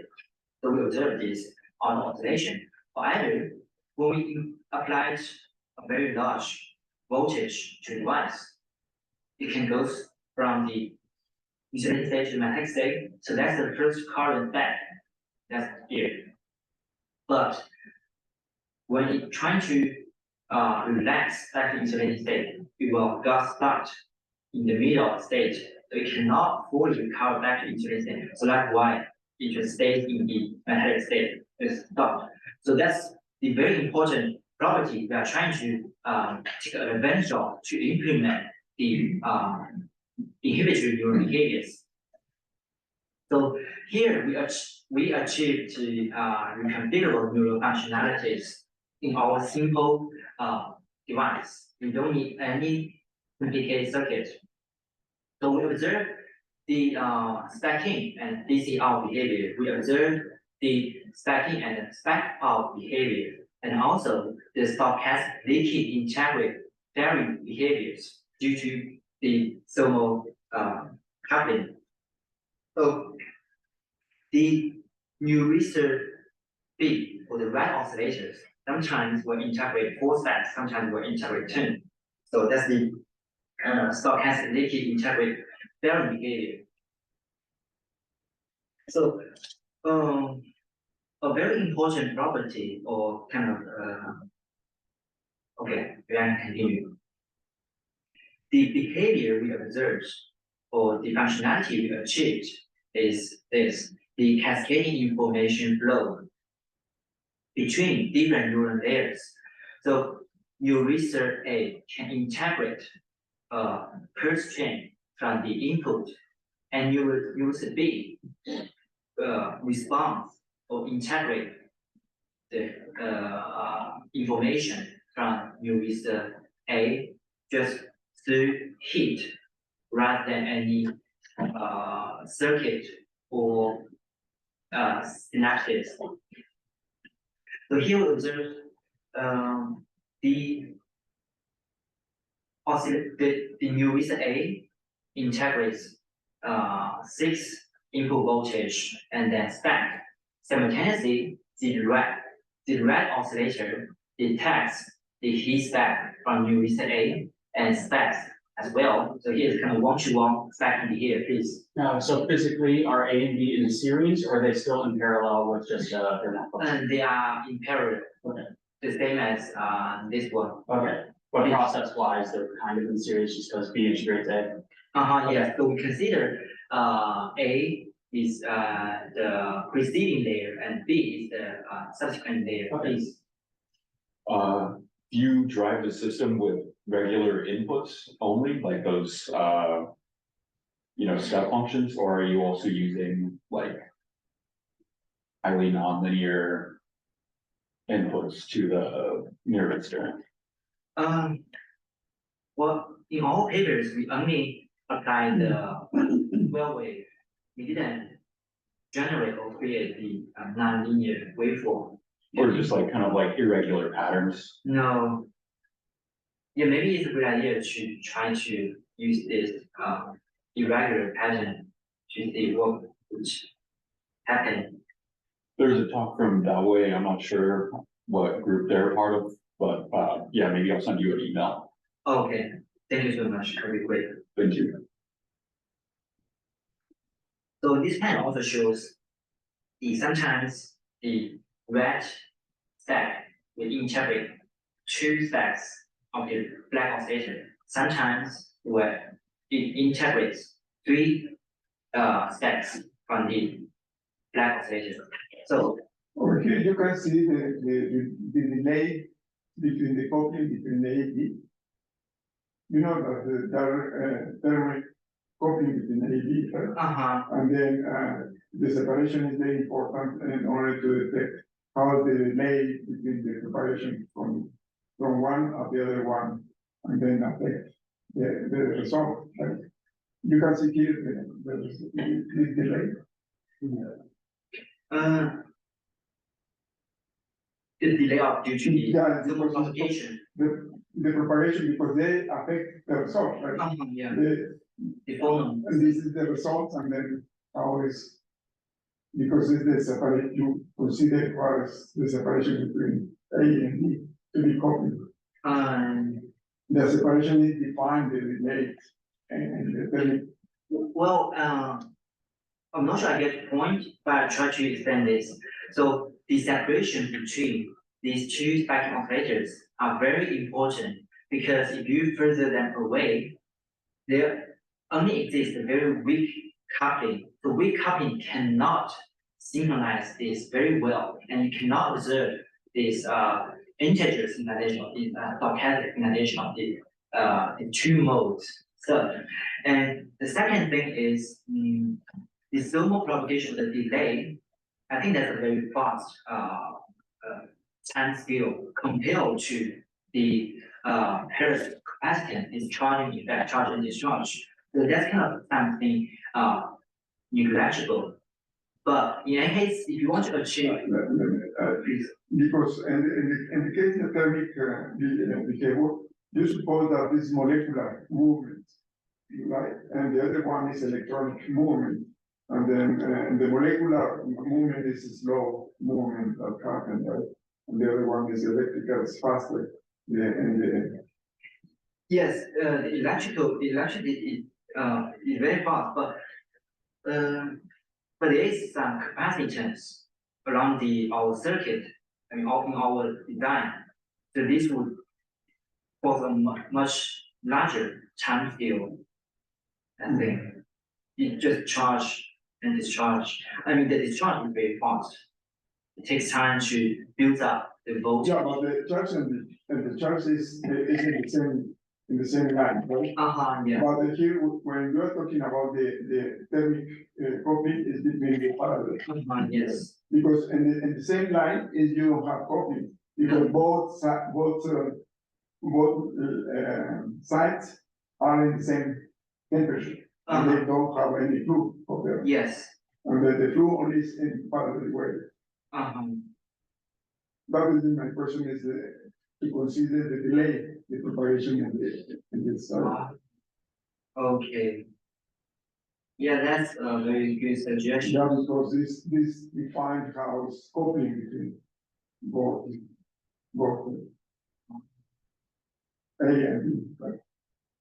So we observe this auto oscillation. However, when we applied a very large voltage to the device, it can go from the insulating state to the magnetic state. So that's the first current back. That's here. But when it trying to relax back to insulating state, it will just start in the middle state, so it cannot fully recover back to integer state. So that's why it just stays in the metallic state. It's stopped. So that's the very important property we are trying to take advantage of to implement the inhibitory neural behaviors. So here we achieved the reconfigurable neural functionalities in our simple device. We don't need any complicated circuit. So we observe the stacking and DC out behavior. We observe the stacking and stack out behavior, and also the stochastic leaky integrate varying behaviors due to the thermal coupling. So the new research B for the red oscillators sometimes will integrate 4 stacks, sometimes will integrate 10. So that's the stochastic leaky integrate varying behavior. So a very important property or kind of okay, we can continue. The behavior we observed or the functionality we achieved is this: the cascading information flow between different neural layers. So your research A can integrate a pulse chain from the input, and you will use B response or integrate the information from your research A just through heat rather than any circuit or synapses. So here we observe the new research A integrates 6 input voltage and then stack. Simultaneously, the red oscillator detects the heat stack from new research A and stacks as well. So here's kind of one-to-one stacking behavior, please. So physically, are A and B in series, or are they still in parallel with just their network? And they are in parallel. Okay. The same as this one. Okay, but process-wise, they're kind of in series just because B integrates A. Yes. So we consider A is the preceding layer and B is the subsequent layer. Okay. Please. Do you drive the system with regular inputs only, like those, step functions, or are you also using like highly nonlinear inputs to the nervous stirring? Well, in all papers, we only apply the well wave. We didn't generate or create the nonlinear waveform. Or just like kind of like irregular patterns? No. Yeah, maybe it's a good idea to try to use this irregular pattern to see what would happen. There's a talk from Dawei, I'm not sure what group they're part of, but yeah, maybe I'll send you an email. Okay, thank you so much. I'll be quick. Thank you. So this pen also shows sometimes the red stack will integrate 2 stacks of the black oscillator. Sometimes where it integrates 3 stacks from the black oscillator. So over here you can see the delay between the coupling between A and B. You know that the thermic coupling between A and B, right? And then the separation is very important in order to detect how the delay between the separation from one of the other one, and then affect the result. Right? You can see here the delay. the delay of due to the Yeah, thermal because propagation. the preparation, because they affect the result, right? Yeah, The- the phonon. And this is the results, and then how is, because it's the separate, you consider what is the separation between A and B to be copied. The separation is defined, the delay, and the telling. Well, I'm not sure I get the point, but I'll try to explain this. So the separation between these 2 spectrum operators are very important, because if you further them away, there only exists a very weak coupling. The weak coupling cannot synchronize this very well, and you cannot observe this integer synchronization of the stochastic synchronization of the two modes. So, and the second thing is the thermal propagation of the delay. I think that's a very fast time scale compared to the Harris capacitance discharging effect, charge and discharge. So that's kind of something negligible. But in any case, if you want to achieve, please. Because in the case of thermic behavior, you suppose that this molecular movement, right? And the other one is electronic movement. And then the molecular movement is a slow movement that happens, right? And the other one is electrical, it's faster. Yes, the electricity is very fast, but there is some capacitance around our circuit, I mean, in our design. So this would cause a much larger time scale. I think it just charge and discharge. I mean, the discharge is very fast. It takes time to build up the voltage. Yeah, but the charge and the charge is in the same line, right? Yeah. But here, when you are talking about the thermic coupling, is between the parallel. Yes. Because in the same line is you don't have coupling, because both sides are in the same temperature, and they don't have any flow of them. Yes. And the flow only is in parallel way. That is my question is to consider the delay, the propagation in the side. Okay. Yeah, that's a very good suggestion. Yeah, because this defines how it's coupling between both A and B. Right?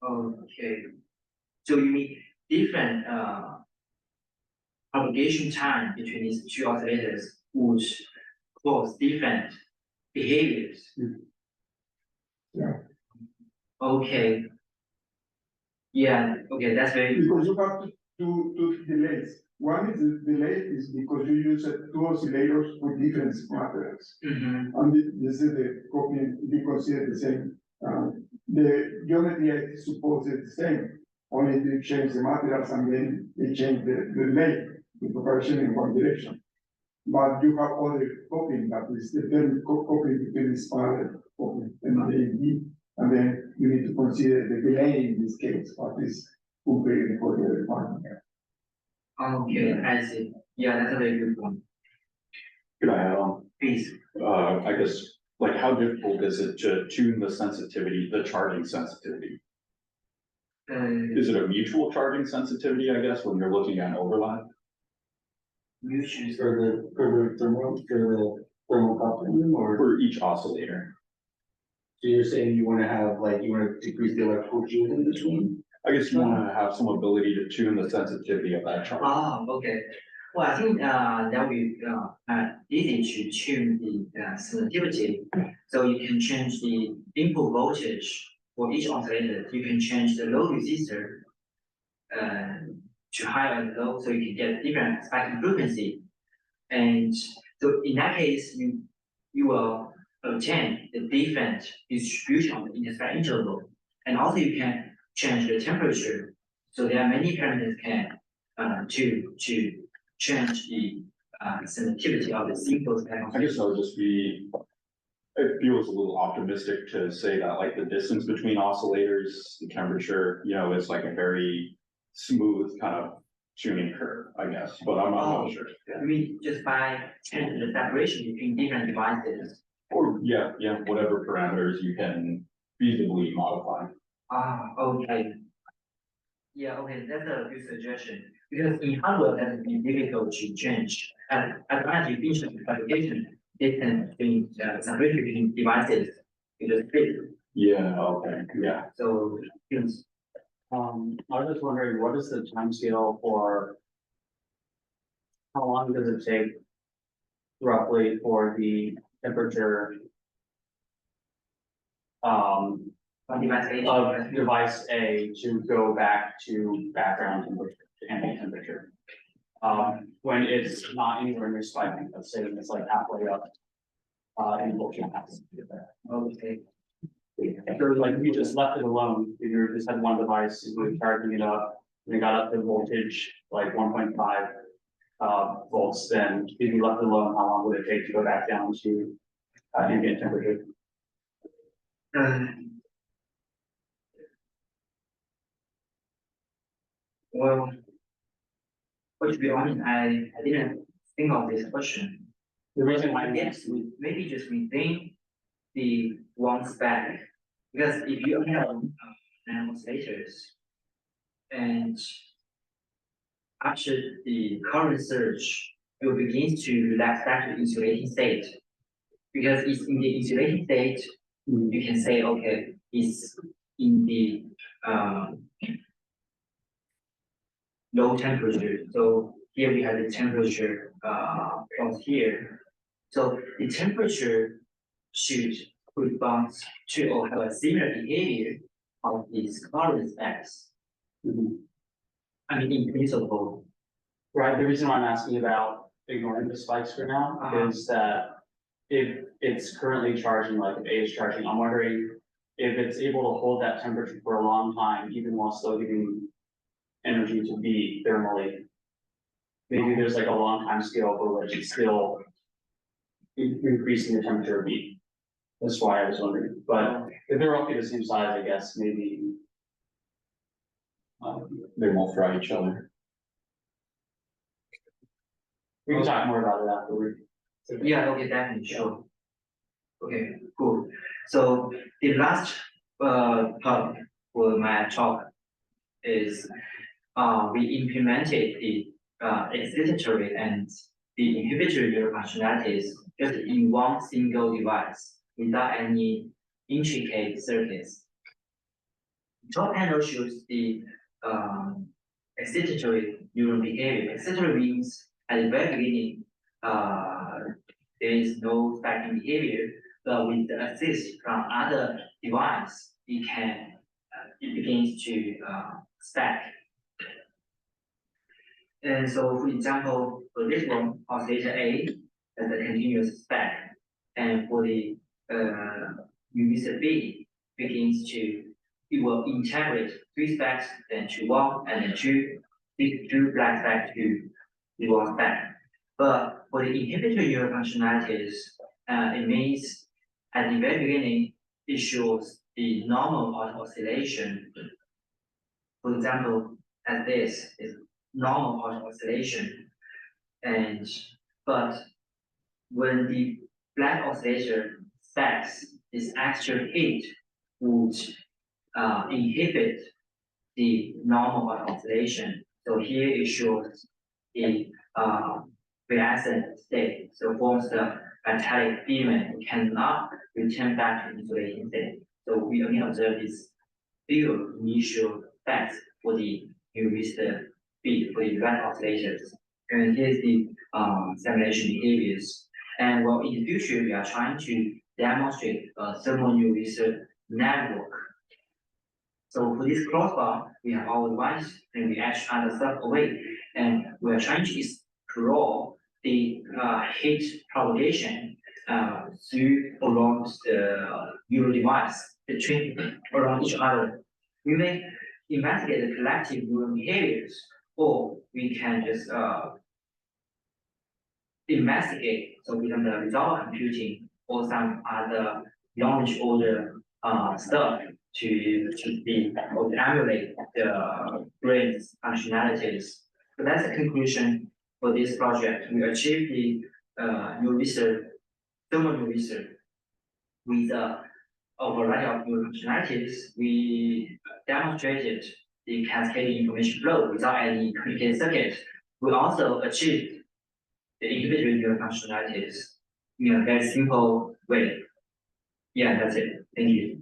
Okay. So you mean different propagation time between these two oscillators would cause different behaviors? Yeah. Okay. Yeah, okay, that's very Because you have two delays. One is the delay is because you use two oscillators with different materials. And this is the coupling, we consider the same. The geometry, I suppose, is the same. Only they change the materials and then they change the delay, the propagation in one direction. But you have other coupling that is the thermic coupling between this parallel coupling and the and then you need to consider the delay in this case, what is compared for the other partner. okay, I see. Yeah, that's a very good one. Could I add on? Please. I guess, like, how difficult is it to tune the sensitivity, the charging sensitivity? Is it a mutual charging sensitivity, I guess, when you're looking at overlap? Mutual. For the thermal coupling, or For each oscillator? so you're saying you wanna have, like, you wanna decrease the electrical field in between? I guess you wanna have some ability to tune the sensitivity of that charge. Okay. Well, I think that will be easy to tune the sensitivity. So you can change the input voltage for each oscillator. You can change the load resistor to high and low, so you can get different spiking frequency. And so in that case, you will obtain the different distribution of the interspec interval. And also you can change the temperature. So there are many parameters can to change the sensitivity of the single spectrum. I guess I would just be, it feels a little optimistic to say that, like, the distance between oscillators, the temperature, you know, is like a very smooth kind of tuning curve, I guess, but I'm not sure. I mean, just by changing the separation between different devices. Or, yeah, whatever parameters you can feasibly modify. Okay. Yeah, okay, that's a good suggestion. Because in hardware, that would be difficult to change. And as long as you finish the fabrication, distance between separation between devices, you just fit. Yeah, okay, yeah. So, yes. I was just wondering, what is the time scale for? How long does it take roughly for the temperature? On device A. of device A to go back to background temperature, to ambient temperature. When it's not anywhere near spiking, let's say it's like halfway up. In voltage. Okay. So like we just left it alone, if you just had one device, you were charging it up, and it got up to voltage like 1.5 volts, then if you left it alone, how long would it take to go back down to ambient temperature? Well, to be honest, I didn't think of this question. The reason why. Yes, maybe just within the one spec, because if you have oscillators and after the current surge, it will begin to relax back to the insulating state. Because it's in the insulating state, you can say, okay, it's in the low temperature. So here we have the temperature from here. So the temperature should correspond to or have a similar behavior of these current specs. I mean, in principle. Right, the reason why I'm asking about ignoring the spikes for now is that if it's currently charging, like if A is charging, I'm wondering if it's able to hold that temperature for a long time, even while still giving energy to B thermally. Maybe there's like a long time scale for which it's still increasing the temperature of B. That's why I was wondering, but if they're roughly the same size, I guess maybe. They won't fry each other. We can talk more about it afterward. Yeah, okay, definitely, sure. Okay, cool. So the last part for my talk is we implemented the excitatory and the inhibitory neural functionalities just in one single device without any intricate circuits. The top panel shows the excitatory neural behavior. Excitatory means at the very beginning, there is no spiking behavior, but with the assist from other device, it begins to spike. And so, for example, for this one, oscillator A as a continuous spike, and for the user B begins to, it will integrate 3 spikes, then to 1, and then 2 black spikes to 1 spike. But for the inhibitory neural functionalities, it means at the very beginning, it shows the normal oscillation. For example, as this is normal oscillation, but when the black oscillator spikes, this extra heat would inhibit the normal oscillation. So here it shows the quiescent state, so forms the metallic filament. It cannot return back to insulating state. So we only observe this few initial effects for the resistor beat for the red oscillators. And here's the simulation behaviors. And well, in the future, we are trying to demonstrate a thermal resistor network. So for this crossbar, we have our device and we edge other stuff away. And we are trying to explore the heat propagation through along the neural device between around each other. We may investigate the collective neural behaviors, or we can just investigate. So we can resolve computing or some other long-range order stuff to be or to emulate the brain's functionalities. So that's the conclusion for this project. We achieved the neural resistor, thermal neural resistor with a variety of neural functionalities. We demonstrated the cascading information flow without any complicated circuits. We also achieved the individual neural functionalities in a very simple way. Yeah, that's it. Thank you.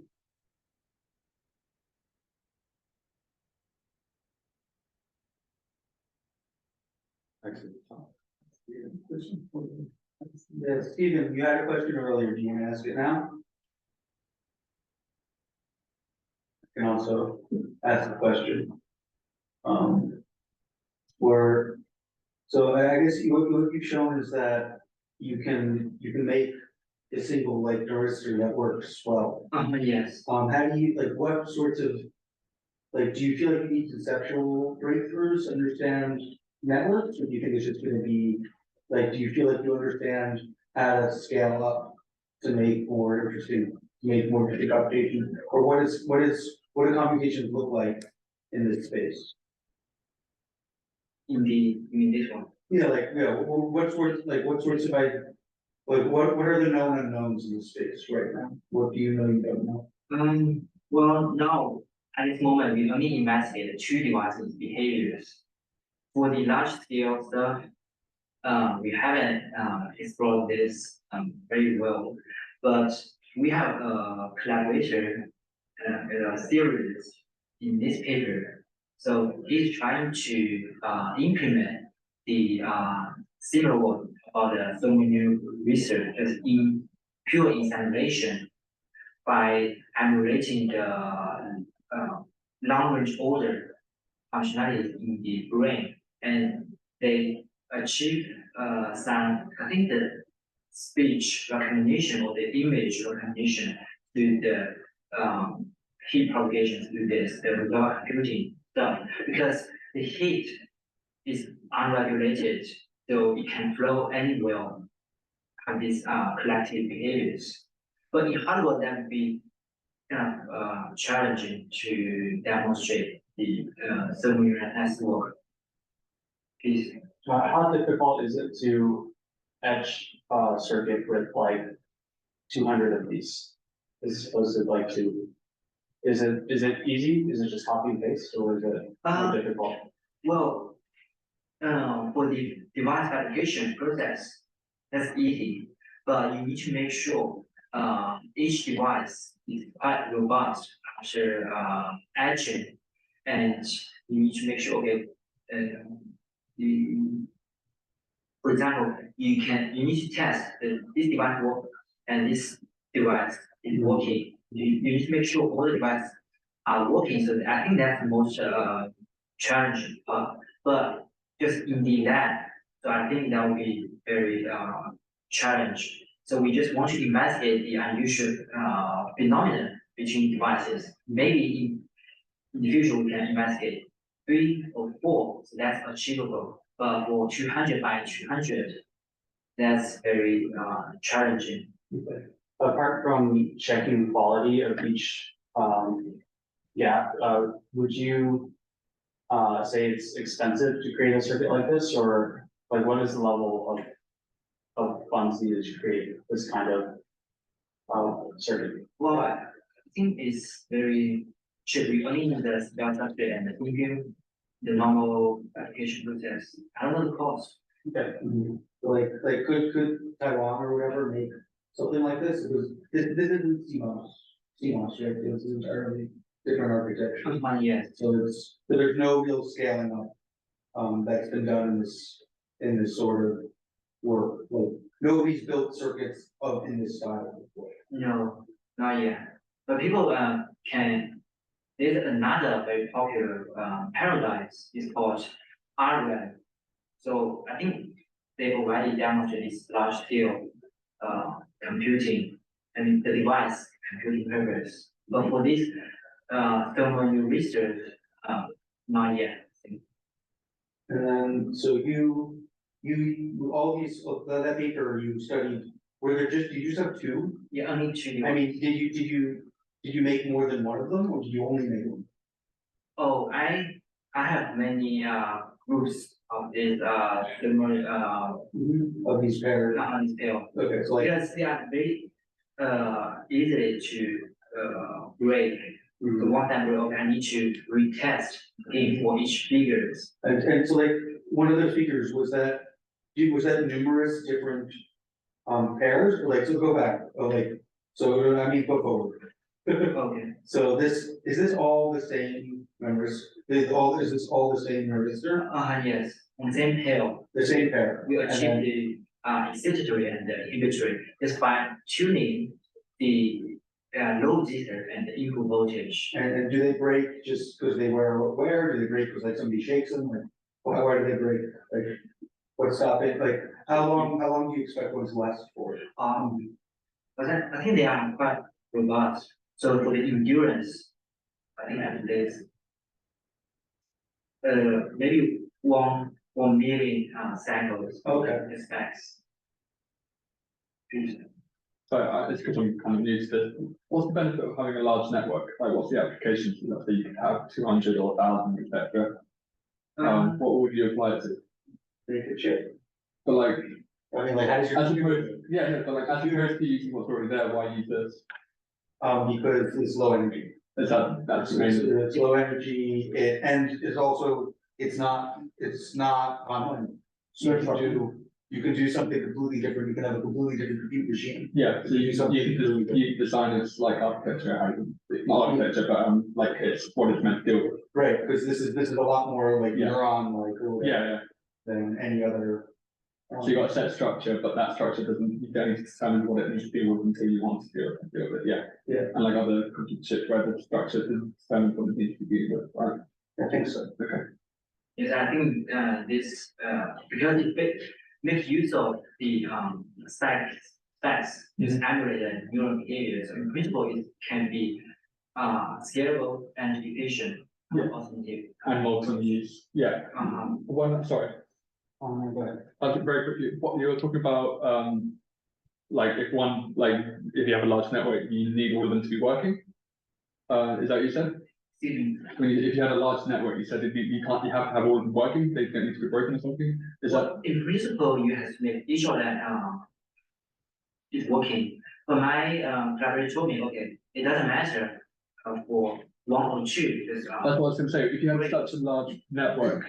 Excellent. Yeah, Stephen, you had a question earlier. Do you want to ask it now? can also ask a question. Where, so I guess what you've shown is that you can make a single like heuristic that works well. Yes. How do you, like, what sorts of, like, do you feel like you need conceptual breakthroughs to understand networks, or do you think it's just gonna be, like, do you feel like you understand how to scale up to make more interesting computation, or what do computations look like in this space? In the, you mean this one? Yeah, like, yeah, what sorts of, what are the known unknowns in this space right now? What do you know you don't know? Well, now, at this moment, we only investigate the two devices behaviors. For the large scale stuff, we haven't explored this very well, but we have a collaborator, a theorist in this paper. So he's trying to implement the similar work about the thermal research just in pure simulation by emulating the long-range order functionality in the brain, and they achieve some, I think, the speech recognition or the image recognition through the heat propagation through the neural computing stuff, because the heat is unregulated, so it can flow anywhere on these collective behaviors. But in hardware, that would be kind of challenging to demonstrate the thermal network. Please. How difficult is it to etch a circuit with like 200 of these? As opposed to like is it easy? Is it just copy and paste, or is it more difficult? Well, for the device fabrication process, that's easy, but you need to make sure each device is quite robust after etching, and you need to make sure, okay, for example, you need to test that this device works and this device is working. You need to make sure all the devices are working. So I think that's the most challenging part. But just in the lab, so I think that will be very challenging. So we just want to investigate the unusual phenomenon between devices. Maybe in the future we can investigate 3 or 4, so that's achievable. But for 200 by 200, that's very challenging. Apart from checking quality of each gap, would you say it's expensive to create a circuit like this, or like what is the level of funds needed to create this kind of circuit? Well, I think it's very cheap. We only need the spell substrate and the thinking, the normal application process. I don't know the cost. Okay. Like could Taiwan or whatever make something like this? Because this isn't CMOS, right? This is entirely different architecture. Yes. So there's no real scaling up that's been done in this sort of work. Like nobody's built circuits in this style before. No, not yet. But people can. There's another very popular paradigm. It's called RRAM. So I think they already demonstrated this large scale computing and the device computing purpose. But for this thermal research, not yet. And then so you all these that paper you studied, did you just have 2? Yeah, only 2 I mean, did you make more than one of them, or did you only make one? Oh, I have many groups of this thermal Of these pairs? on scale. Okay, so like, Because they are very easily to break. So once I broke, I need to retest again for each figures. and so like, one of those figures, was that numerous different pairs, or like, so go back, so I mean, go forward. Okay. So is this all the same members? Is this all the same resistor? Yes, on the same pair, The same pair? we And achieve then- the excitatory and the inhibitory just by tuning the low jitter and input voltage. And do they break just because they wear, do they break because like somebody shakes them, like, why do they break? Like, what's stopping, like, how long do you expect one to last for? But I think they are quite robust. So for the endurance, I think at least maybe one million cycles. Okay. Specs. So it's because I'm kind of new to this. What's the benefit of having a large network? Like, what's the application? So let's say you could have 200 or 1,000, etc. What would you apply it to? Make a chip. But like, I mean, like, how does your as computer? opposed, yeah, but like as opposed to using what's already there, why use this? Because it's low energy. Is that's It's, amazing? it's low energy, and it's also, it's not online. So you can do something completely different, you can have a completely different compute machine. Yeah, so you can design its like architecture, how not architecture, but like it's what it's meant to do with. Right, because this is a lot more like Yeah. neuron, like, or Yeah. than any other. So you got a set structure, but that structure doesn't, you don't need to determine what it needs to do with until you want to do it, yeah. Yeah. And like other computer chips where the structure doesn't determine what it needs to do with, right? I think so. Okay. Yes, I think this because it makes use of the specs is emulated neural behavior. So in principle, it can be scalable and efficient. Yeah. And multi-use, yeah. One, sorry. Go ahead. I'll do very quickly, what you were talking about, like if you have a large network, you need all of them to be working. Is that what you said? If you had a large network, you said you have to have all of them working, they don't need to be broken or something. Is that? In principle, you have to make each of them is working. But my collaborator told me, okay, it doesn't matter for one or two because That's what I was going to say. If you have such a large network,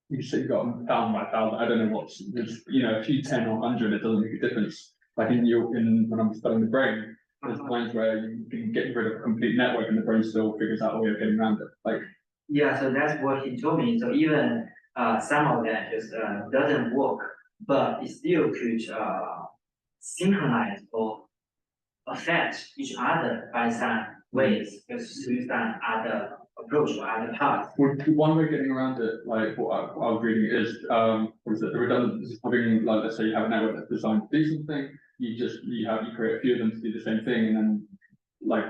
you say you got 1,000 by 1,000. I don't know what's, a few 10 or 100. It doesn't make a difference. Like when I'm studying the brain, there's times where you can get rid of a complete network and the brain still figures out a way of getting around it. Like, yeah, so that's what he told me. So even some of that just doesn't work, but it still could synchronize or affect each other by some ways, just through some other approach or other paths. one way of getting around it, like what I was reading is, what is it, the redundancy, having, like, let's say you have a network that's designed to do something, you create a few of them to do the same thing, and then, like,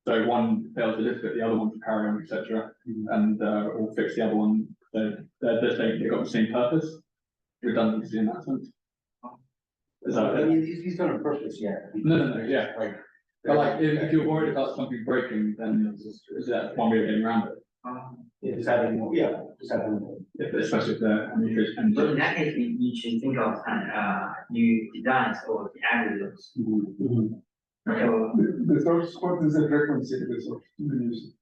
so one fails a little bit, the other one to carry on, etc. And, or fix the other one, they've got the same purpose, redundancy in that sense. Is that I mean, he's done on purpose, yeah. No, yeah. Like, But like, if you're worried about something breaking, then that's one way of getting around it. just having more. Especially if they're nutrition. But in that case, we need to think of new designs or the algorithms. So The source, what is the frequency of the source you use?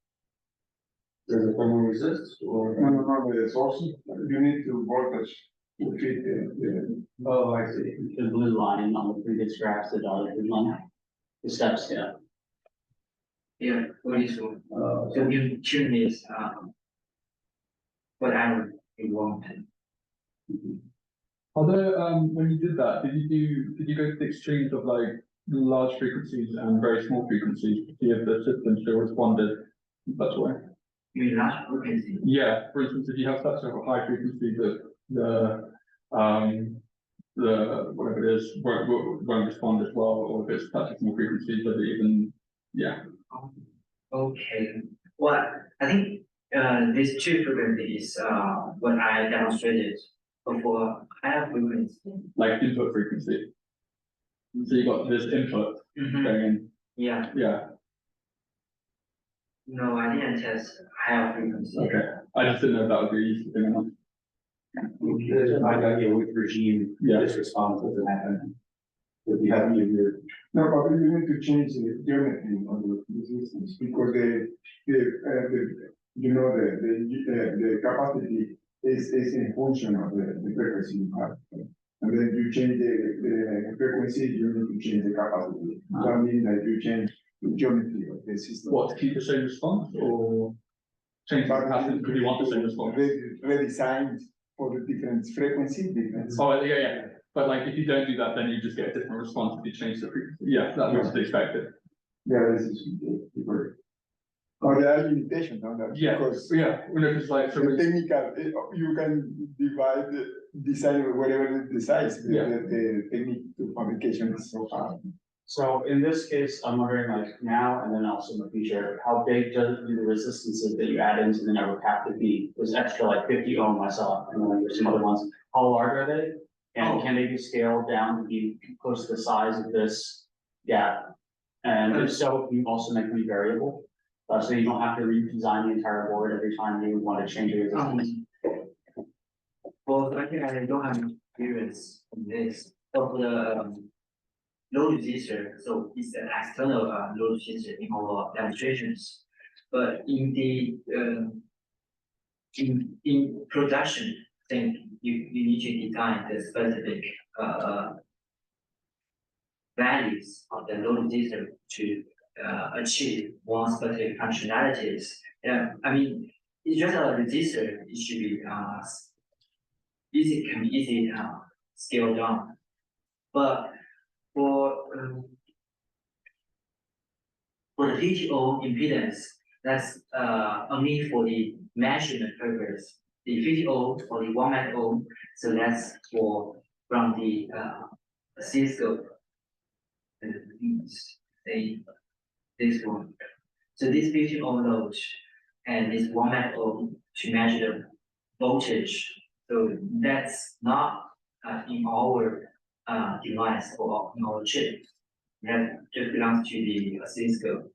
Does it thermal resist or? No, the source, you need to voltage to fit the. Oh, I see. The blue line on the previous graph, the dotted blue line. The steps, yeah. yeah, what is so you tune is whatever you want. Are there, when you did that, did you go to the extremes of like large frequencies and very small frequencies to see if the system still responded in such a way? You mean large frequency? Yeah, for instance, if you have such a high frequency that the whatever it is won't respond as well, or if it's such a small frequency, does it even, yeah. Okay, well, I think these two frequencies what I demonstrated for higher frequency. Like input frequency. So you got this input going in. Yeah, Yeah, no, I didn't test higher frequency. okay. I just didn't know if that would be a useful thing or not. Find out, with regime, Yeah. this response doesn't happen. If you have your. No, but you need to change the geometry of the systems because the capacity is in function of the frequency you have. And then you change the frequency, you need to change the capacity. That means that you change the geometry of the system. What, to keep the same response or change the capacity because you want the same response? Redesigned for the different frequency difference. Oh, yeah. But like, if you don't do that, then you just get a different response if you change the frequency. Yeah, that was expected. Yeah, this is deeper. Or there are limitations on that. Yeah, Because yeah, when it's like, so the it's, technical, you can divide the design whatever the size, Yeah. the technique to fabrication is so far. So in this case, I'm wondering like now and then also in the future, how big do the resistances that you add into the network have to be? There's extra like 50 ohm I saw, and then there's some other ones. How large are they? And can they be scaled down to be close to the size of this gap? And if so, can you also make them variable? So you don't have to redesign the entire board every time you want to change the resistance. Well, I think I don't have experience in this, but for the load resistor, so it's an external load resistor in our demonstrations. But in the in production, I think you need to design the specific values of the load resistor to achieve one specific functionalities. Yeah, I mean, it's just a resistor, it should be can be easily scaled down. But for the VTO impedance, that's only for the measurement purpose. The VTO for the 1 micro, so that's for from the oscilloscope. Say this one. So this VTO load and this 1 micro to measure the voltage. So that's not in our device or in our chip. That just belongs to the oscilloscope.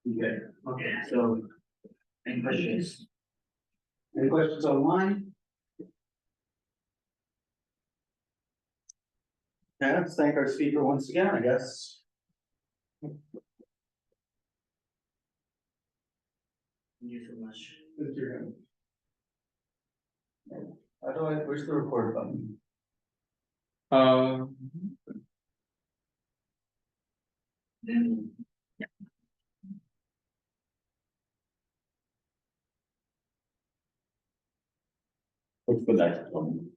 Okay, Okay, so any questions? any questions online? Yeah, let's thank our speaker once again, I guess. Thank you so much. How do I, where's the record button? um, Then What's the next one?